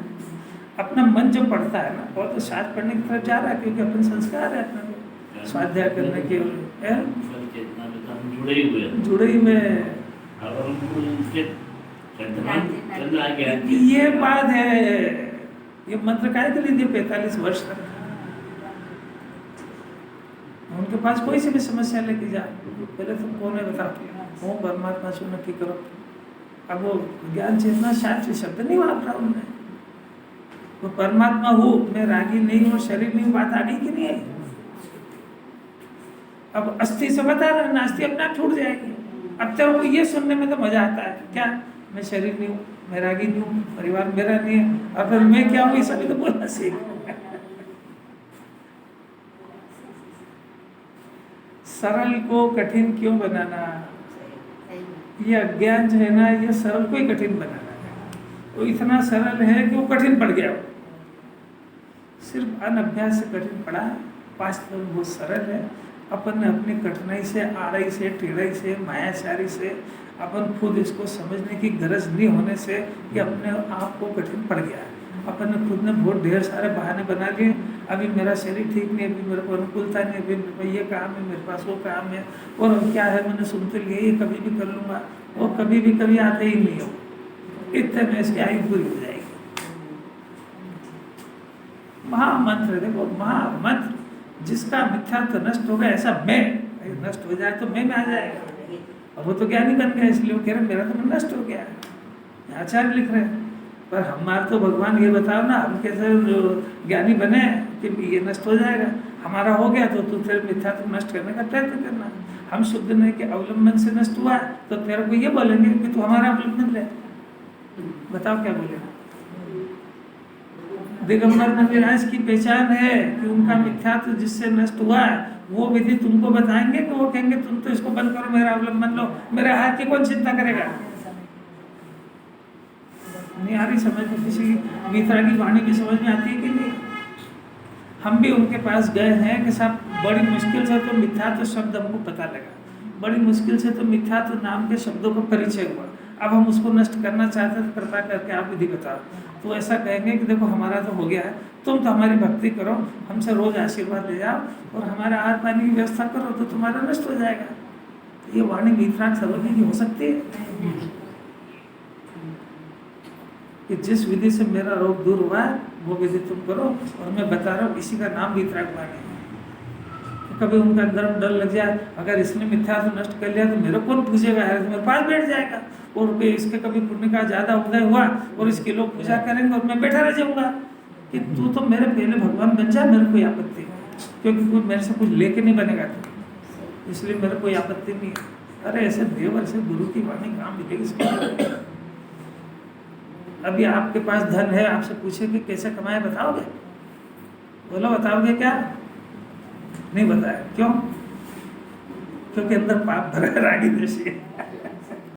अपना मन जो पढ़ता है ना, वो तो शास्त्र पढ़ने की तरफ जा रहा है, क्योंकि अपने संस्कार है अपना स्वाध्याय करने के लिए। जुड़े ही हुए हैं। जुड़े ही में अब हमको उनसे वर्तमान करना आ गया। ये बात है। ये मंत्र काय के लिए 45 वर्ष तक उनके पास कोई सी भी समस्या लेके जा, पहले तुम कौन है बताओ, वो परमात्मा से नक्की करो। अब वो ज्ञान चेतना शास्त्र शब्द नहीं वापरा उन्होंने, वो परमात्मा हो, मैं रागी नहीं हूँ, शरीर नहीं हूँ, बात आ गई कि नहीं आई। अब अस्थि से बता रहा, नास्ति अपना छूट जाएगी। अब तेरे को ये सुनने में तो मजा आता है क्या, मैं शरीर नहीं हूँ, मैं रागी नहीं हूँ, परिवार मेरा नहीं है, और फिर मैं क्या हूँ, ये सभी तो बोलना सीख। सरल को कठिन क्यों बनाना, ये अज्ञान जो है ना, ये सरल को ही कठिन बनाना है। वो इतना सरल है कि वो कठिन पड़ गया, सिर्फ अनभ्यास से कठिन पड़ा है। वास्तव में बहुत सरल है। अपन ने अपनी कठिनाई से, आड़ई से, टेढ़ाई से, मायाचारी से, अपन खुद इसको समझने की गरज नहीं होने से ये अपने आप को कठिन पड़ गया है। अपन ने खुद ने बहुत ढेर सारे बहाने बना लिए, अभी मेरा शरीर ठीक नहीं, अभी मेरे को अनुकूलता नहीं, अभी मेरे पास ये काम है, मेरे पास वो काम है, और क्या है मैंने सुनते लिए ये कभी भी कर लूँगा, वो कभी भी कभी आते ही नहीं हो। इतने में इसकी आयु पूरी हो जाएगी। महामंत्र देखो, महामंत्र, जिसका मिथ्यात्व नष्ट हो गया, ऐसा मैं नष्ट हो जाए तो मैं में आ जाएगा। और वो तो ज्ञानी बन गया, इसलिए वो कह रहे मेरा तो मन नष्ट हो गया। आचार्य लिख रहे हैं, पर हमारे तो भगवान ये बताओ ना, हम कैसे जो ज्ञानी बने कि ये नष्ट हो जाएगा, हमारा हो गया तो तू फिर मिथ्यात्व नष्ट करने का प्रयत्न करना। हम शुद्ध नहीं के अवलंबन से नष्ट हुआ तो तेरे को ये बोलेंगे कि तू हमारा अवलंबन ले। बताओ क्या बोलेगा। दिगंबर नविराज की पहचान है कि उनका मिथ्यात्व जिससे नष्ट हुआ है, वो विधि तुमको बताएंगे कि वो कहेंगे तुम तो इसको बंद करो, मेरा अवलंबन लो, मेरे हाथ की कौन चिंता करेगा। नहीं आ रही समझ में, किसी मित्रा की वाणी की समझ में आती है कि नहीं। हम भी उनके पास गए हैं कि साहब बड़ी मुश्किल से तो मिथ्यात्व शब्द हमको पता लगा, बड़ी मुश्किल से तो मिथ्यात्व नाम के शब्दों का परिचय हुआ, अब हम उसको नष्ट करना चाहते हैं, तो कृपा करके आप विधि बताओ। तो ऐसा कहेंगे कि देखो हमारा तो हो गया है, तुम तो हमारी भक्ति करो, हमसे रोज आशीर्वाद ले जाओ और हमारा आहार पानी की व्यवस्था करो, तो तुम्हारा नष्ट हो जाएगा। ये वाणी मिथ्यात्व सर्वज्ञ की हो सकती है कि जिस विधि से मेरा रोग दूर हुआ है वो विधि तुम करो, और मैं बता रहा हूँ इसी का नाम वितराग वाणी है। तो कभी उनका अंदर डर लग जाए, अगर इसने मिथ्यात्व नष्ट कर लिया तो मेरे कौन पूछेगा, तो मेरे पास बैठ जाएगा, और इसके कभी पुण्य का ज़्यादा उदय हुआ और इसकी लोग पूजा करेंगे और मैं बैठा रह जाऊँगा कि तू तो मेरे पहले भगवान बन जाए, मेरे कोई आपत्ति नहीं, क्योंकि कोई मेरे से कुछ लेके नहीं बनेगा तो, इसलिए मेरे कोई आपत्ति नहीं है। अरे ऐसे देव, ऐसे गुरु की वाणी काम मिलेगी। अभी आपके पास धन है, आपसे पूछे कि कैसे कमाए, बताओगे? बोलो बताओगे क्या? नहीं बताया। क्यों? क्योंकि अंदर पाप भरा रागी जैसी है।